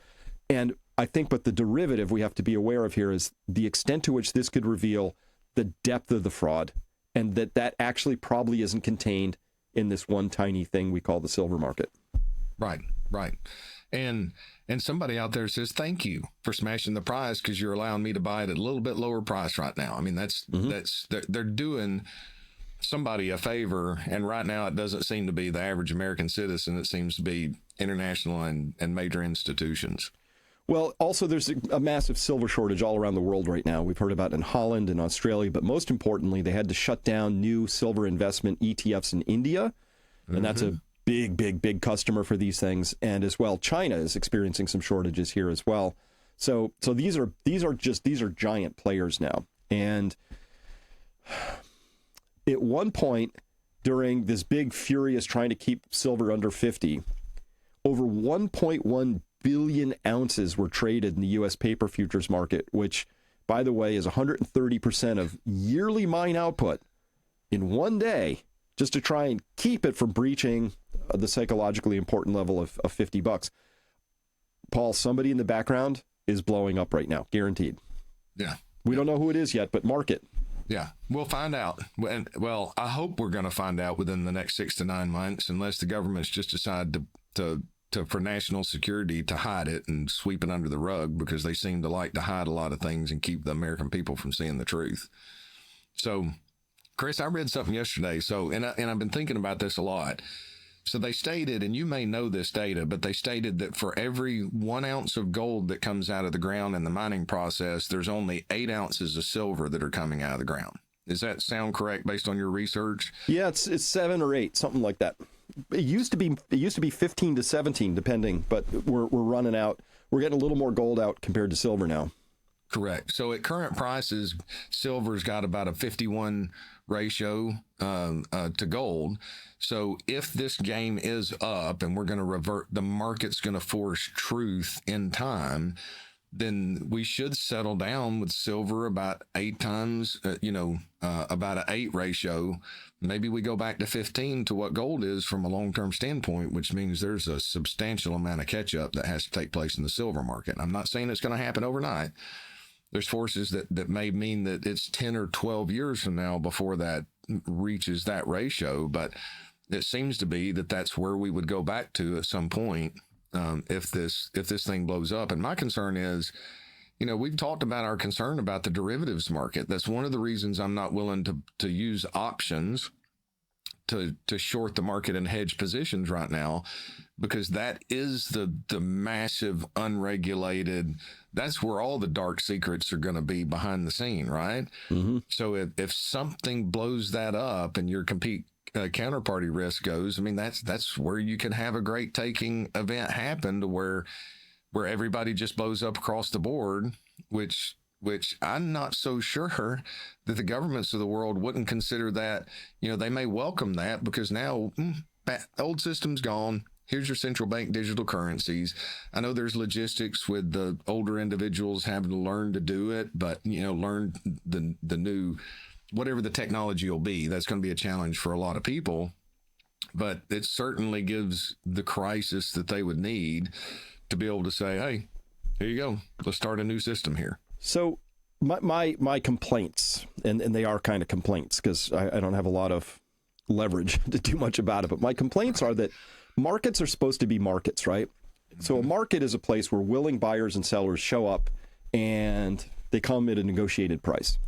And I think, but the derivative we have to be aware of here is the extent to which this could reveal the depth of the fraud, and that actually probably isn't contained in this one tiny thing we call the silver market. Right. And somebody out there says, thank you for smashing the price because you're allowing me to buy it at a little bit lower price right now. I mean, they're doing somebody a favor. And right now it doesn't seem to be the average American citizen. It seems to be international and major institutions. Well, also, there's a massive silver shortage all around the world right now. We've heard about it in Holland and Australia, but most importantly, they had to shut down new silver investment ETFs in India, and that's a big customer for these things. And as well, China is experiencing some shortages here as well. So these are giant players now. And at one point during this big furious trying to keep silver under 50, over 1.1 billion ounces were traded in the U.S. paper futures market, which, by the way, is 130% of yearly mine output in one day, just to try and keep it from breaching the psychologically important level of $50. Paul, somebody in the background is blowing up right now, guaranteed. Yeah. We don't know who it is yet, but mark it. Yeah, we'll find out. Well, I hope we're going to find out within the next 6 to 9 months, unless the government's just decide to for national security to hide it and sweep it under the rug, because they seem to like to hide a lot of things and keep the American people from seeing the truth. So, Chris, I read something yesterday. And I've been thinking about this a lot. So they stated, and you may know this data, but they stated that for every 1 ounce of gold that comes out of the ground in the mining process, there's only 8 ounces of silver that are coming out of the ground. Does that sound correct based on your research? Yeah, it's 7 or 8, something like that. It used to be 15 to 17, depending, but we're running out. We're getting a little more gold out compared to silver now. Correct. So at current prices, silver's got about a 51 ratio to gold. So if this game is up and we're going to revert, the market's going to force truth in time, then we should settle down with silver about 8 times, about an 8 ratio. Maybe we go back to 15 to what gold is from a long-term standpoint, which means there's a substantial amount of catch-up that has to take place in the silver market. I'm not saying it's going to happen overnight. There's forces that may mean that it's 10 or 12 years from now before that reaches that ratio, but it seems to be that that's where we would go back to at some point if this thing blows up. And my concern is, we've talked about our concern about the derivatives market. That's one of the reasons I'm not willing to use options to short the market and hedge positions right now, because that is the massive unregulated, that's where all the dark secrets are going to be behind the scene, right? Mm-hmm. So if something blows that up and your counterparty risk goes, I mean, that's where you can have a great taking event happen to where everybody just blows up across the board, which which I'm not so sure that the governments of the world wouldn't consider that. They may welcome that because now the old system's gone. Here's your central bank digital currencies. I know there's logistics with the older individuals having to learn to do it, but learn the new, whatever the technology will be. That's going to be a challenge for a lot of people, but it certainly gives the crisis that they would need to be able to say, hey, here you go. Let's start a new system here. So my complaints, and they are kind of complaints because I don't have a lot of leverage to do much about it, but my complaints are that markets are supposed to be markets, right? So a market is a place where willing buyers and sellers show up and they come at a negotiated price.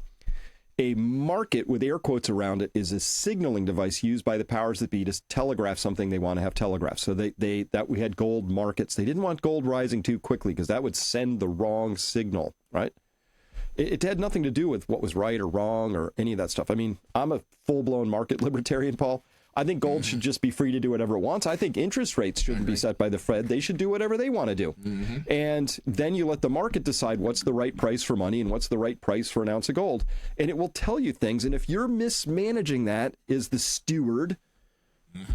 A market with air quotes around it is a signaling device used by the powers that be to telegraph something they want to have telegraphed. So we had gold markets. They didn't want gold rising too quickly because that would send the wrong signal, right? It had nothing to do with what was right or wrong or any of that stuff. I mean, I'm a full-blown market libertarian, Paul. I think gold should just be free to do whatever it wants. I think interest rates shouldn't be set by the Fed. They should do whatever they want to do. And then you let the market decide what's the right price for money and what's the right price for an ounce of gold. And it will tell you things. And if you're mismanaging that as the steward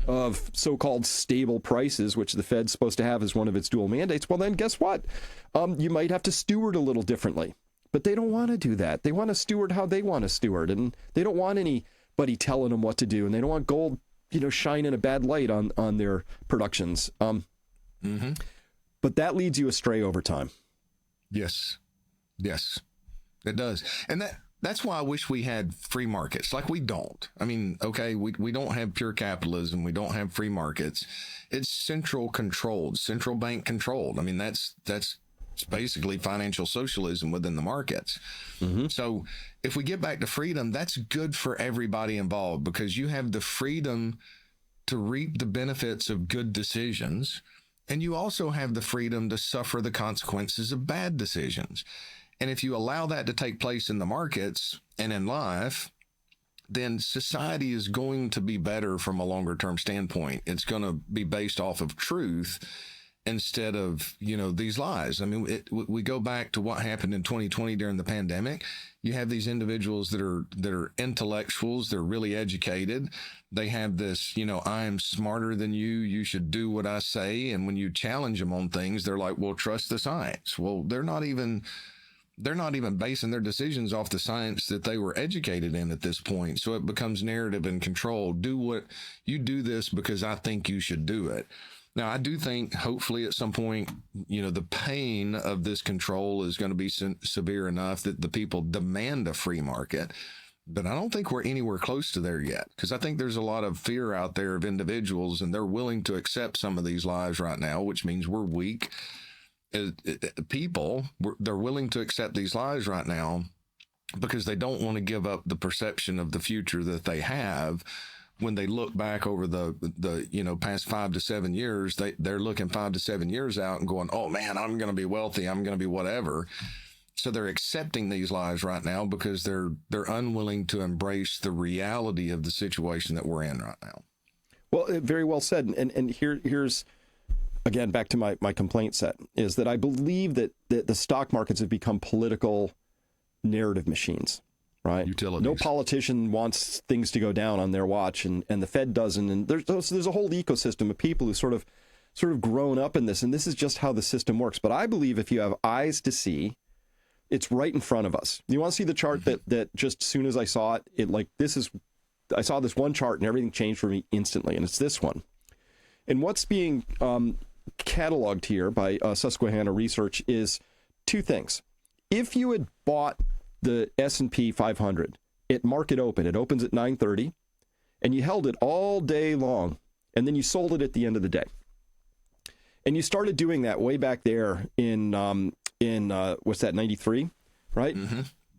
of so-called stable prices, which the Fed's supposed to have as one of its dual mandates, well, then guess what? You might have to steward a little differently. But they don't want to do that. They want to steward how they want to steward. And they don't want anybody telling them what to do. And they don't want gold shine in a bad light on their productions. But that leads you astray over time. Yes, it does. And that's why I wish we had free markets. Like we don't. I mean, okay, we don't have pure capitalism. We don't have free markets. It's central bank controlled. I mean, that's basically financial socialism within the markets. So if we get back to freedom, that's good for everybody involved because you have the freedom to reap the benefits of good decisions. And you also have the freedom to suffer the consequences of bad decisions. And if you allow that to take place in the markets and in life, then society is going to be better from a longer term standpoint. It's going to be based off of truth instead of, these lies. I mean, we go back to what happened in 2020 during the pandemic. You have these individuals that are intellectuals. They're really educated. They have this, I am smarter than you. You should do what I say. And when you challenge them on things, they're like, well, trust the science. Well, they're not even basing their decisions off the science that they were educated in at this point. So it becomes narrative and control. Do this because I think you should do it. Now, I do think hopefully at some point, the pain of this control is going to be severe enough that the people demand a free market. But I don't think we're anywhere close to there yet, because I think there's a lot of fear out there of individuals, and they're willing to accept some of these lies right now, which means we're weak. They're willing to accept these lies right now because they don't want to give up the perception of the future that they have. When they look back over the past 5 to 7 years, they're looking 5 to 7 years out and going, oh man, I'm going to be wealthy. I'm going to be whatever. So they're accepting these lies right now because they're unwilling to embrace the reality of the situation that we're in right now. Well, very well said. And here's, again, back to my complaint set, is that I believe that the stock markets have become political narrative machines. Right. Utilities. No politician wants things to go down on their watch, and the Fed doesn't. And there's a whole ecosystem of people who sort of grown up in this, and this is just how the system works. But I believe if you have eyes to see, it's right in front of us. You want to see the chart that just as soon as I saw it, I saw this one chart and everything changed for me instantly, and it's this one. And what's being cataloged here by Susquehanna Research is two things. If you had bought the S&P 500 at market open, it opens at 9:30, and you held it all day long, and then you sold it at the end of the day. And you started doing that way back there in what's that, 93, right?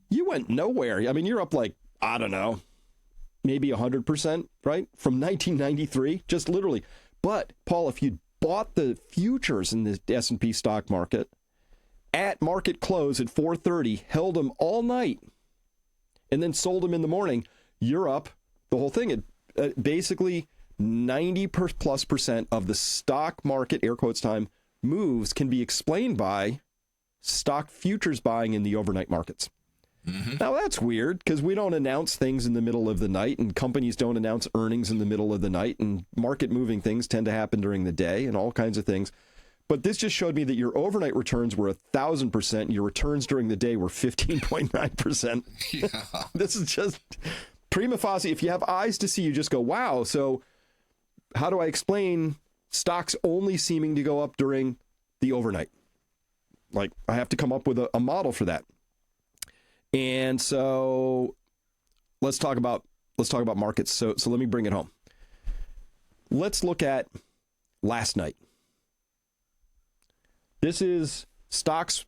You went nowhere. I mean, you're up like, I don't know, maybe 100%, right? From 1993, just literally. But Paul, if you bought the futures in the S&P stock market at market close at 4:30, held them all night, and then sold them in the morning, you're up the whole thing. Basically, 90+% of the stock market, air quotes time, moves can be explained by stock futures buying in the overnight markets. Now, that's weird because we don't announce things in the middle of the night, and companies don't announce earnings in the middle of the night, and market moving things tend to happen during the day and all kinds of things. But this just showed me that your overnight returns were 1,000%. Your returns during the day were 15.9%. Yeah. This is just prima facie. If you have eyes to see, you just go, wow. So how do I explain stocks only seeming to go up during the overnight? Like, I have to come up with a model for that. And so let's talk about markets. So let me bring it home. Let's look at last night. This is stocks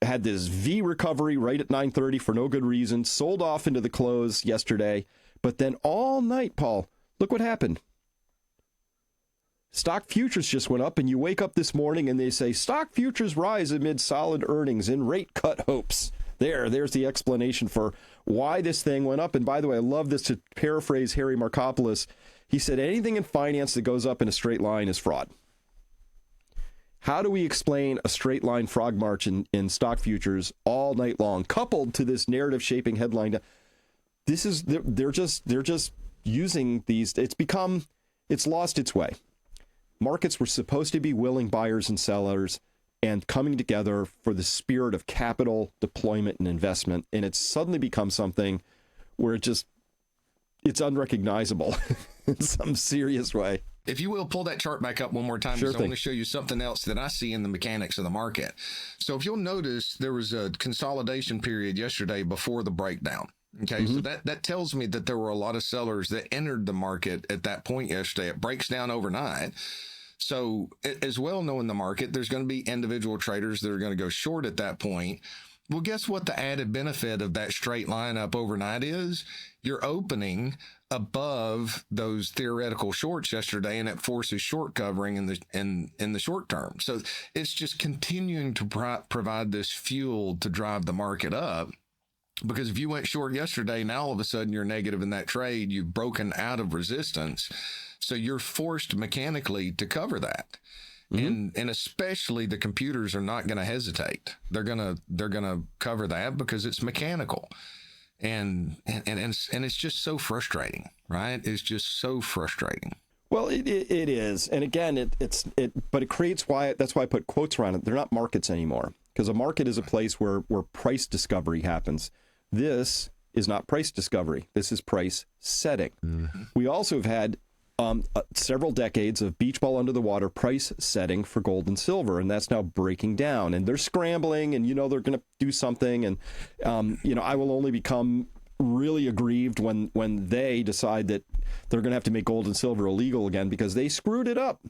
had this V recovery right at 9:30 for no good reason, sold off into the close yesterday, but then all night, Paul, look what happened. Stock futures just went up, and you wake up this morning and they say stock futures rise amid solid earnings and rate cut hopes. There's the explanation for why this thing went up. And by the way, I love this, to paraphrase Harry Markopoulos. He said, anything in finance that goes up in a straight line is fraud. How do we explain a straight line frog march in stock futures all night long, coupled to this narrative shaping headline? This is, they're just using these. It's lost its way. Markets were supposed to be willing buyers and sellers and coming together for the spirit of capital deployment and investment. And it's suddenly become something where it's unrecognizable in some serious way. If you will, pull that chart back up one more time, Sure because I want to show you something else that I see in the mechanics of the market. So if you'll notice, there was a consolidation period yesterday before the breakdown. Okay, so that tells me that there were a lot of sellers that entered the market at that point yesterday. It breaks down overnight. So as well knowing the market, there's going to be individual traders that are going to go short at that point. Well, guess what the added benefit of that straight line up overnight is? You're opening above those theoretical shorts yesterday, and it forces short covering in the short term. So it's just continuing to provide this fuel to drive the market up. Because if you went short yesterday, now all of a sudden you're negative in that trade, you've broken out of resistance. So you're forced mechanically to cover that. And especially the computers are not going to hesitate. They're going to cover that because it's mechanical. And it's just so frustrating, right? It's just so frustrating. Well, it is. And again, but it creates that's why I put quotes around it. They're not markets anymore, because a market is a place where price discovery happens. This is not price discovery. This is price setting. We also have had several decades of beach ball under the water price setting for gold and silver, and that's now breaking down, and they're scrambling, and they're going to do something, and I will only become really aggrieved when they decide that they're going to have to make gold and silver illegal again because they screwed it up.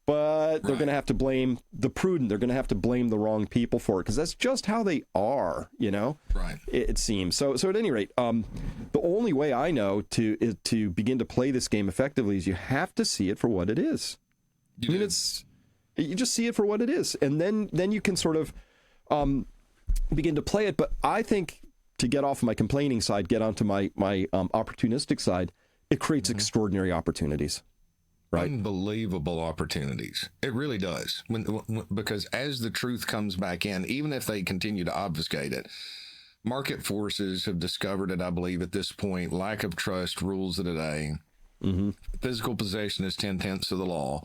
But they're going to have to blame the prudent. They're going to have to blame the wrong people for it, because that's just how they are, Right. It seems. So at any rate, the only way I know to begin to play this game effectively is you have to see it for what it is. You just see it for what it is, and then you can sort of begin to play it. But I think, to get off my complaining side, get onto my opportunistic side, it creates extraordinary opportunities. Right. Unbelievable opportunities. It really does. Because as the truth comes back in, even if they continue to obfuscate it, market forces have discovered it, I believe, at this point. Lack of trust rules the day. Physical possession is 10/10 of the law.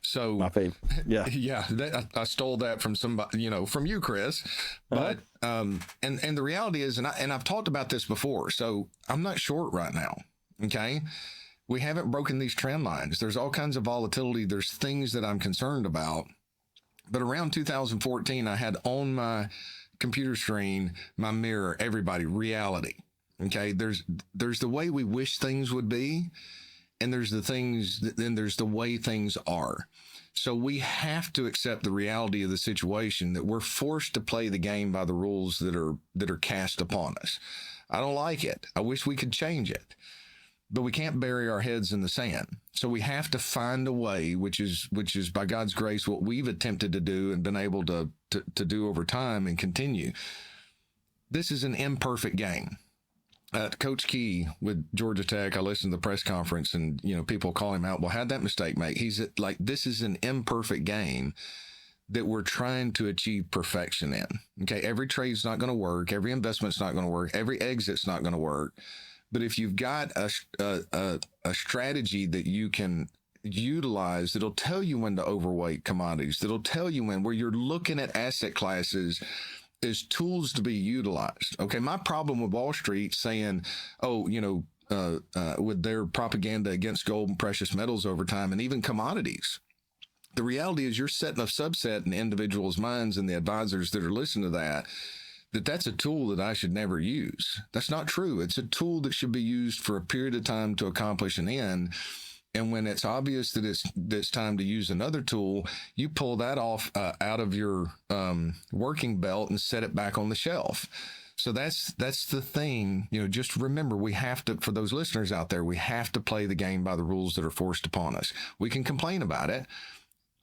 So, my fave. Yeah. Yeah. I stole that from somebody, from you, Chris. But, and the reality is, and I've talked about this before, so I'm not short right now. Okay. We haven't broken these trend lines. There's all kinds of volatility. There's things that I'm concerned about. But around 2014, I had on my computer screen, my mirror, everybody, reality. Okay. There's the way we wish things would be, and there's the way things are. So we have to accept the reality of the situation, that we're forced to play the game by the rules that are cast upon us. I don't like it. I wish we could change it. But we can't bury our heads in the sand. So we have to find a way, which is by God's grace what we've attempted to do and been able to do over time and continue. This is an imperfect game. Coach Key with Georgia Tech, I listened to the press conference, and people call him out. Well, how'd that mistake make? He's like, this is an imperfect game that we're trying to achieve perfection in. Okay, every trade's not going to work, every investment's not going to work, every exit's not going to work. But if you've got a strategy that you can utilize, that'll tell you when to overweight commodities, that'll tell you when, where you're looking at asset classes as tools to be utilized. Okay, my problem with Wall Street saying, oh, with their propaganda against gold and precious metals over time, and even commodities, the reality is you're setting a subset in individuals' minds and the advisors that are listening to that's a tool that I should never use. That's not true. It's a tool that should be used for a period of time to accomplish an end. And when it's obvious that it's time to use another tool, you pull that off out of your working belt and set it back on the shelf. So that's the thing. Just remember, we have to, for those listeners out there, we have to play the game by the rules that are forced upon us. We can complain about it.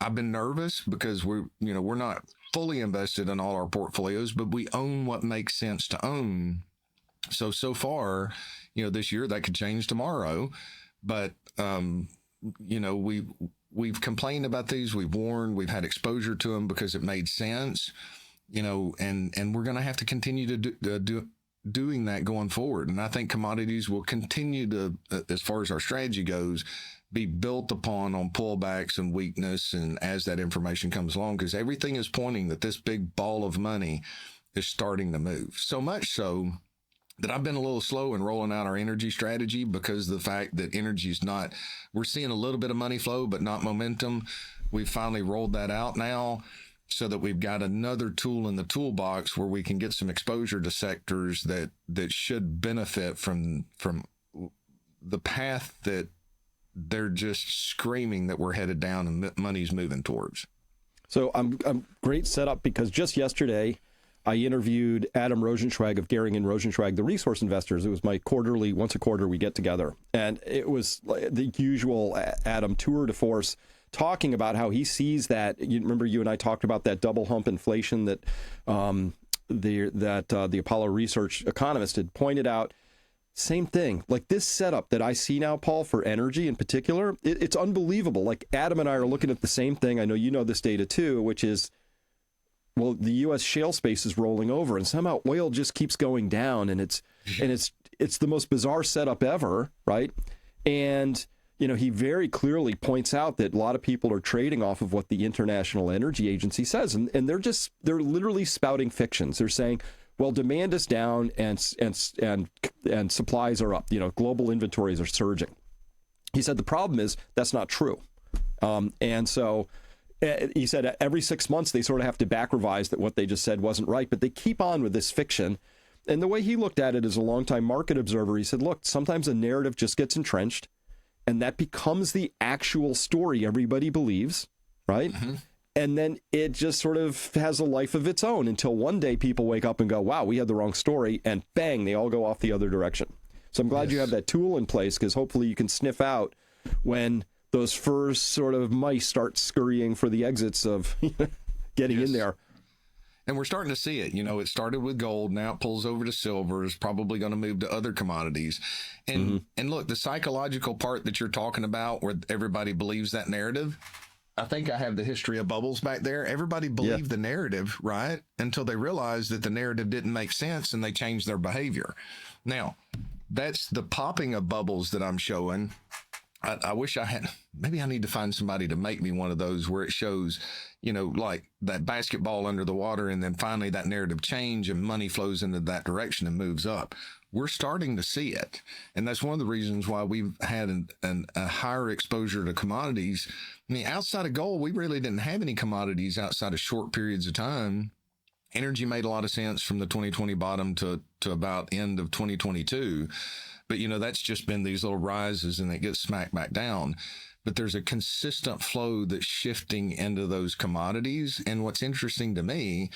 I've been nervous because we're not fully invested in all our portfolios, but we own what makes sense to own. So far, this year that could change tomorrow, but we've complained about these, we've warned, we've had exposure to them because it made sense, and we're going to have to continue to doing that going forward. And I think commodities will continue to, as far as our strategy goes, be built upon on pullbacks and weakness, and as that information comes along, because everything is pointing that this big ball of money is starting to move. So much so that I've been a little slow in rolling out our energy strategy because of the fact that energy is not, we're seeing a little bit of money flow, but not momentum. We've finally rolled that out now so that we've got another tool in the toolbox where we can get some exposure to sectors that should benefit from the path that they're just screaming that we're headed down and money's moving towards. So I'm great setup, because just yesterday I interviewed Adam Rosenschweig of Gehring and Rosenschweig, the resource investors. It was my quarterly, once a quarter we get together. And it was the usual Adam tour de force, talking about how he sees that. You remember, you and I talked about that double hump inflation that the Apollo Research economist had pointed out. Same thing. Like this setup that I see now, Paul, for energy in particular, it's unbelievable. Like Adam and I are looking at the same thing. I know you know this data too, which is, well, the U.S. shale space is rolling over, and somehow oil just keeps going down, and it's the most bizarre setup ever, right? And he very clearly points out that a lot of people are trading off of what the International Energy Agency says, and they're literally spouting fictions. They're saying, well, demand is down and supplies are up. Global inventories are surging. He said the problem is that's not true. And so he said every 6 months they sort of have to back revise that what they just said wasn't right, but they keep on with this fiction. And the way he looked at it as a longtime market observer, he said, look, sometimes a narrative just gets entrenched and that becomes the actual story everybody believes, right? Mm-hmm. And then it just sort of has a life of its own until one day people wake up and go, wow, we had the wrong story, and bang, they all go off the other direction. So I'm glad you have that tool in place, because hopefully you can sniff out when those first sort of mice start scurrying for the exits of getting in there. And we're starting to see it. It started with gold. Now it pulls over to silver. It's probably going to move to other commodities. And look, the psychological part that you're talking about, where everybody believes that narrative, I think I have the history of bubbles back there. Everybody believed the narrative, right? Until they realized that the narrative didn't make sense and they changed their behavior. Now, that's the popping of bubbles that I'm showing. I wish I had, maybe I need to find somebody to make me one of those where it shows, like that basketball under the water, and then finally that narrative change and money flows into that direction and moves up. We're starting to see it. And that's one of the reasons why we've had a higher exposure to commodities. I mean, outside of gold, we really didn't have any commodities outside of short periods of time. Energy made a lot of sense from the 2020 bottom to about end of 2022. But, that's just been these little rises and it gets smacked back down. But there's a consistent flow that's shifting into those commodities. And what's interesting to me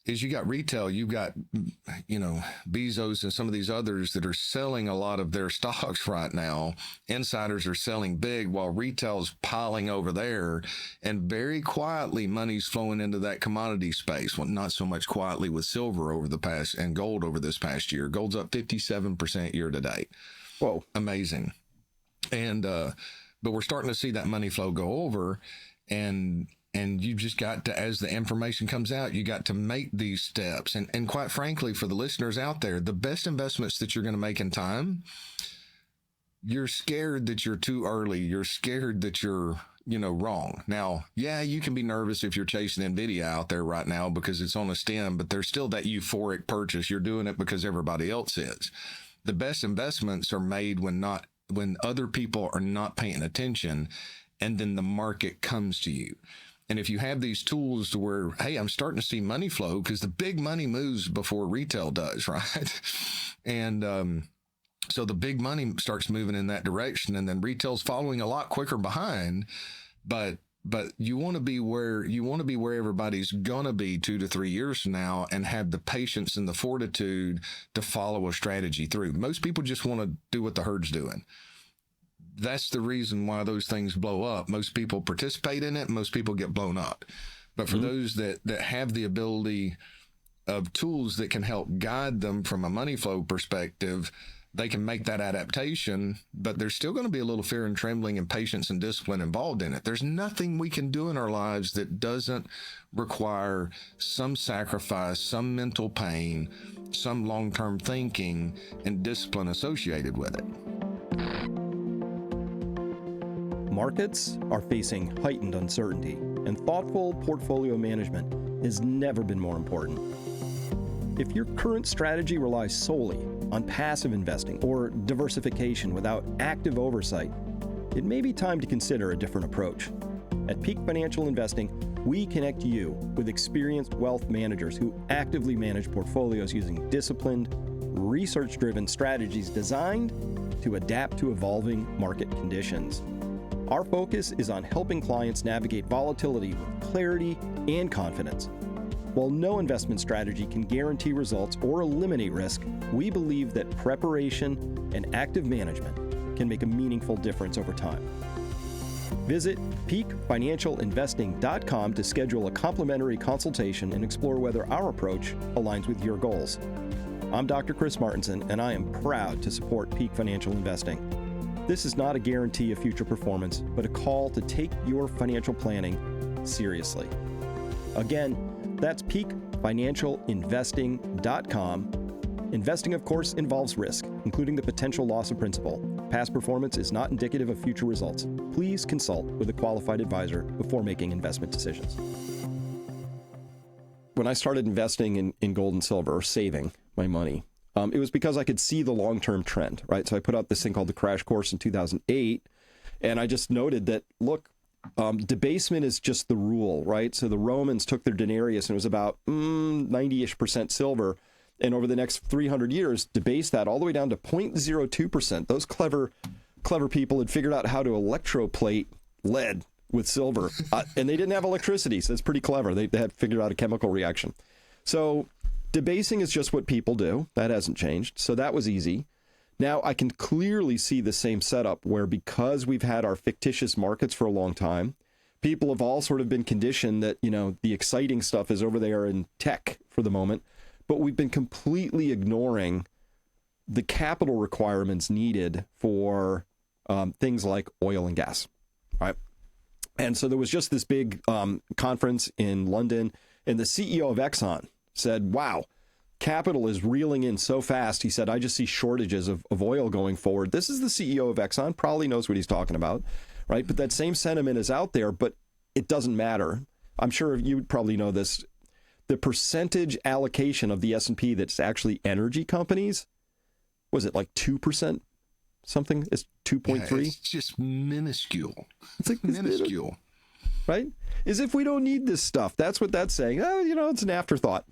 is you got retail, you've got, Bezos and some of these others that are selling a lot of their stocks right now. Insiders are selling big while retail's piling over there, and very quietly money's flowing into that commodity space. Well, not so much quietly with silver over the past and gold over this past year. Gold's up 57% year to date. Whoa. Amazing. And, but we're starting to see that money flow go over, and And you just got to, as the information comes out, you got to make these steps. And quite frankly, for the listeners out there, the best investments that you're going to make in time, you're scared that you're too early. You're scared that you're, wrong. Now, yeah, you can be nervous if you're chasing NVIDIA out there right now because it's on a stem, but there's still that euphoric purchase. You're doing it because everybody else is. The best investments are made when other people are not paying attention, and then the market comes to you. And if you have these tools to where, hey, I'm starting to see money flow, because the big money moves before retail does, right? And so the big money starts moving in that direction, and then retail's following a lot quicker behind. But you want to be where everybody's gonna be 2 to 3 years from now, and have the patience and the fortitude to follow a strategy through. Most people just want to do what the herd's doing. That's the reason why those things blow up. Most people participate in it. Most people get blown up. But for those that have the ability of tools that can help guide them from a money flow perspective, they can make that adaptation, but there's still going to be a little fear and trembling and patience and discipline involved in it. There's nothing we can do in our lives that doesn't require some sacrifice, some mental pain, some long-term thinking and discipline associated with it. Markets are facing heightened uncertainty, and thoughtful portfolio management has never been more important. If your current strategy relies solely on passive investing or diversification without active oversight, it may be time to consider a different approach. At Peak Financial Investing, we connect you with experienced wealth managers who actively manage portfolios using disciplined, research-driven strategies designed to adapt to evolving market conditions. Our focus is on helping clients navigate volatility with clarity and confidence. While no investment strategy can guarantee results or eliminate risk, we believe that preparation and active management can make a meaningful difference over time. Visit peakfinancialinvesting.com to schedule a complimentary consultation and explore whether our approach aligns with your goals. I'm Dr. Chris Martinson, and I am proud to support Peak Financial Investing. This is not a guarantee of future performance, but a call to take your financial planning seriously. Again, that's peakfinancialinvesting.com. Investing, of course, involves risk, including the potential loss of principal. Past performance is not indicative of future results. Please consult with a qualified advisor before making investment decisions. When I started investing in gold and silver, or saving my money, it was because I could see the long-term trend, right? So I put out this thing called the Crash Course in 2008, and I just noted that, look, debasement is just the rule, right? So the Romans took their denarius, and it was about 90-ish% silver, and over the next 300 years, debased that all the way down to 0.02%. Those clever people had figured out how to electroplate lead with silver, and they didn't have electricity, so it's pretty clever. They had figured out a chemical reaction. So debasing is just what people do. That hasn't changed. So that was easy. Now I can clearly see the same setup where, because we've had our fictitious markets for a long time, people have all sort of been conditioned that, the exciting stuff is over there in tech for the moment, but we've been completely ignoring the capital requirements needed for things like oil and gas, right? And so there was just this big conference in London, and the CEO of Exxon said, wow, capital is reeling in so fast. He said, I just see shortages of oil going forward. This is the CEO of Exxon, probably knows what he's talking about, right? But that same sentiment is out there, but it doesn't matter. I'm sure you probably know this. The percentage allocation of the S&P that's actually energy companies, was it like 2%? Something? It's 2.3? Yeah, it's just minuscule. It's like minuscule. Right? As if we don't need this stuff. That's what that's saying. Oh, it's an afterthought.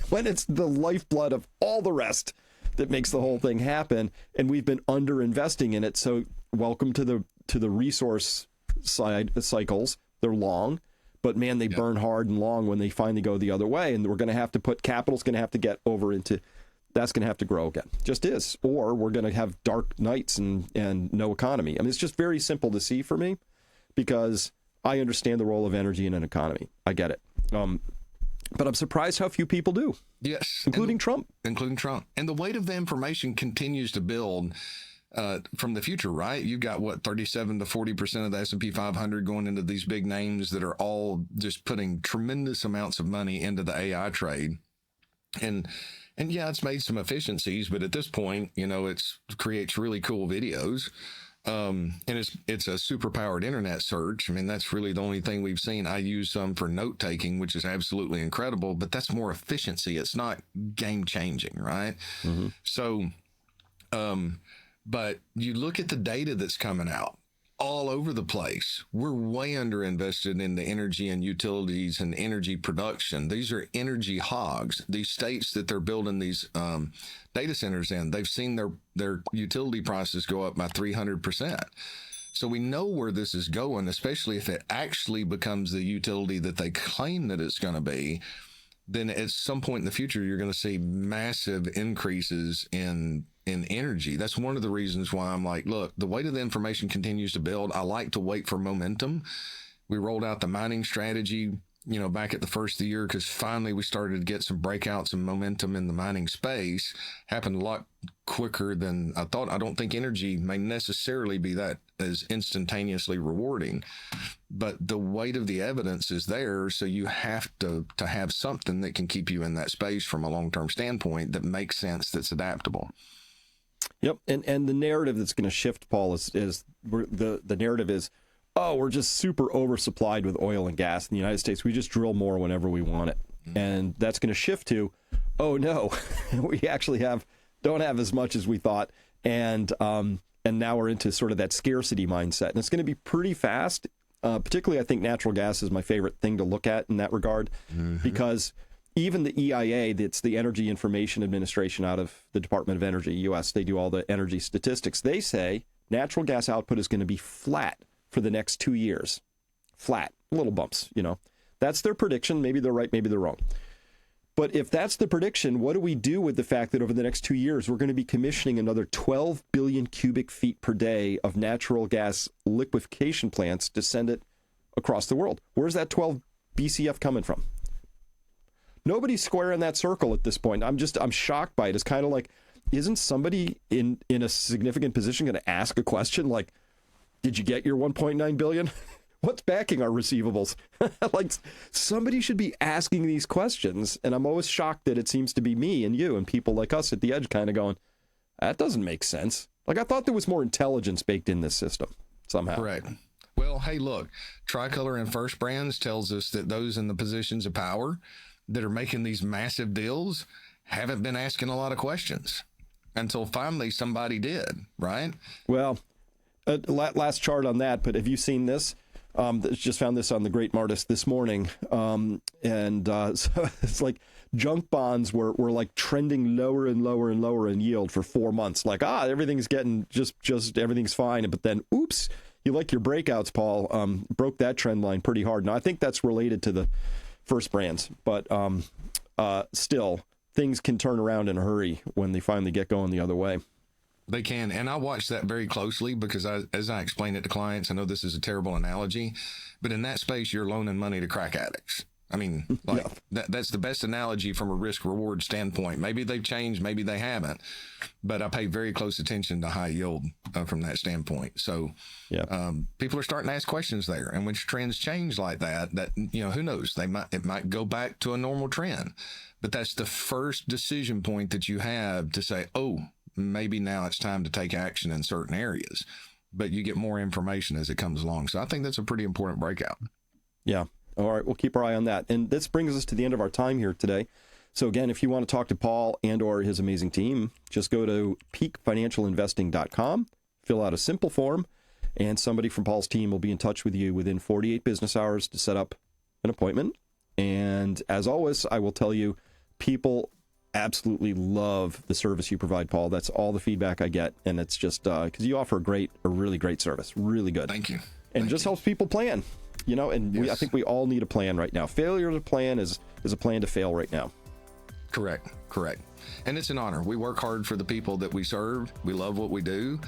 When it's the lifeblood of all the rest that makes the whole thing happen, and we've been underinvesting in it. So welcome to the resource side cycles. They're long, but man, they burn hard and long when they finally go the other way. And we're going to have to capital's going to have to get over into, that's going to have to grow again. Just is. Or we're going to have dark nights and no economy. I mean, it's just very simple to see for me, because I understand the role of energy in an economy. I get it. But I'm surprised how few people do. Yes. Including Trump. And the weight of the information continues to build. from the future, right? You've got what, 37 to 40% of the S&P 500 going into these big names that are all just putting tremendous amounts of money into the AI trade. And yeah, it's made some efficiencies, but at this point, it creates really cool videos. And it's a super powered internet search. I mean, that's really the only thing we've seen. I use some for note taking, which is absolutely incredible, but that's more efficiency. It's not game changing, right? Mm-hmm. So, but you look at the data that's coming out all over the place. We're way underinvested in the energy and utilities and energy production. These are energy hogs. These states that they're building these data centers in, they've seen their utility prices go up by 300%. So we know where this is going, especially if it actually becomes the utility that they claim that it's going to be. Then at some point in the future, you're going to see massive increases in energy. That's one of the reasons why I'm like, look, the weight of the information continues to build. I like to wait for momentum. We rolled out the mining strategy, back at the first of the year, because finally we started to get some breakouts and momentum in the mining space. Happened a lot quicker than I thought. I don't think energy may necessarily be that as instantaneously rewarding, but the weight of the evidence is there. So you have to have something that can keep you in that space from a long-term standpoint that makes sense, that's adaptable. Yep. And the narrative that's going to shift, Paul, is the narrative is, oh, we're just super oversupplied with oil and gas in the United States. We just drill more whenever we want it. Mm-hmm. And that's going to shift to, oh, no, we actually don't have as much as we thought. And now we're into sort of that scarcity mindset. And it's going to be pretty fast. Particularly, I think natural gas is my favorite thing to look at in that regard, mm-hmm. because even the EIA, that's the Energy Information Administration out of the Department of Energy, U.S., they do all the energy statistics. They say natural gas output is going to be flat for the next 2 years. Flat, little bumps, That's their prediction. Maybe they're right, maybe they're wrong. But if that's the prediction, what do we do with the fact that over the next 2 years, we're going to be commissioning another 12 billion cubic feet per day of natural gas liquefaction plants to send it across the world? Where's that 12 BCF coming from? Nobody's square in that circle at this point. I'm shocked by it. It's kind of like, isn't somebody in a significant position going to ask a question like, did you get your 1.9 billion? What's backing our receivables? Like, somebody should be asking these questions. And I'm always shocked that it seems to be me and you and people like us at the edge kind of going, that doesn't make sense. Like, I thought there was more intelligence baked in this system somehow. Correct. Well, hey, look, Tricolor and First Brands tells us that those in the positions of power that are making these massive deals haven't been asking a lot of questions until finally somebody did, right? Well, last chart on that, but have you seen this? Just found this on the Great Martis this morning. So it's like junk bonds were like trending lower and lower and lower in yield for 4 months. Like, everything's getting just everything's fine. But then, oops, you like your breakouts, Paul, broke that trend line pretty hard. Now, I think that's related to the First Brands, but still, things can turn around in a hurry when they finally get going the other way. They can. And I watch that very closely because as I explain it to clients, I know this is a terrible analogy, but in that space, you're loaning money to crack addicts. I mean, like that's the best analogy from a risk reward standpoint. Maybe they've changed, maybe they haven't, but I pay very close attention to high yield from that standpoint. So people are starting to ask questions there. And when trends change like that, who knows, it might go back to a normal trend, but that's the first decision point that you have to say, oh, maybe now it's time to take action in certain areas, but you get more information as it comes along. So I think that's a pretty important breakout. Yeah. All right, we'll keep our eye on that. And this brings us to the end of our time here today. So again, if you want to talk to Paul and or his amazing team, just go to peakfinancialinvesting.com, fill out a simple form, and somebody from Paul's team will be in touch with you within 48 business hours to set up an appointment. And as always, I will tell you, people absolutely love the service you provide, Paul. That's all the feedback I get. And it's just because you offer a really great service. Really good. Thank you. And just helps people plan. And I think we all need a plan right now. Failure to plan is a plan to fail right now. Correct. And it's an honor. We work hard for the people that we serve. We love what we do.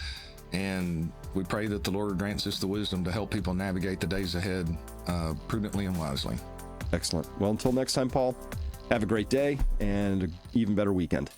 And we pray that the Lord grants us the wisdom to help people navigate the days ahead prudently and wisely. Excellent. Well, until next time, Paul, have a great day and an even better weekend.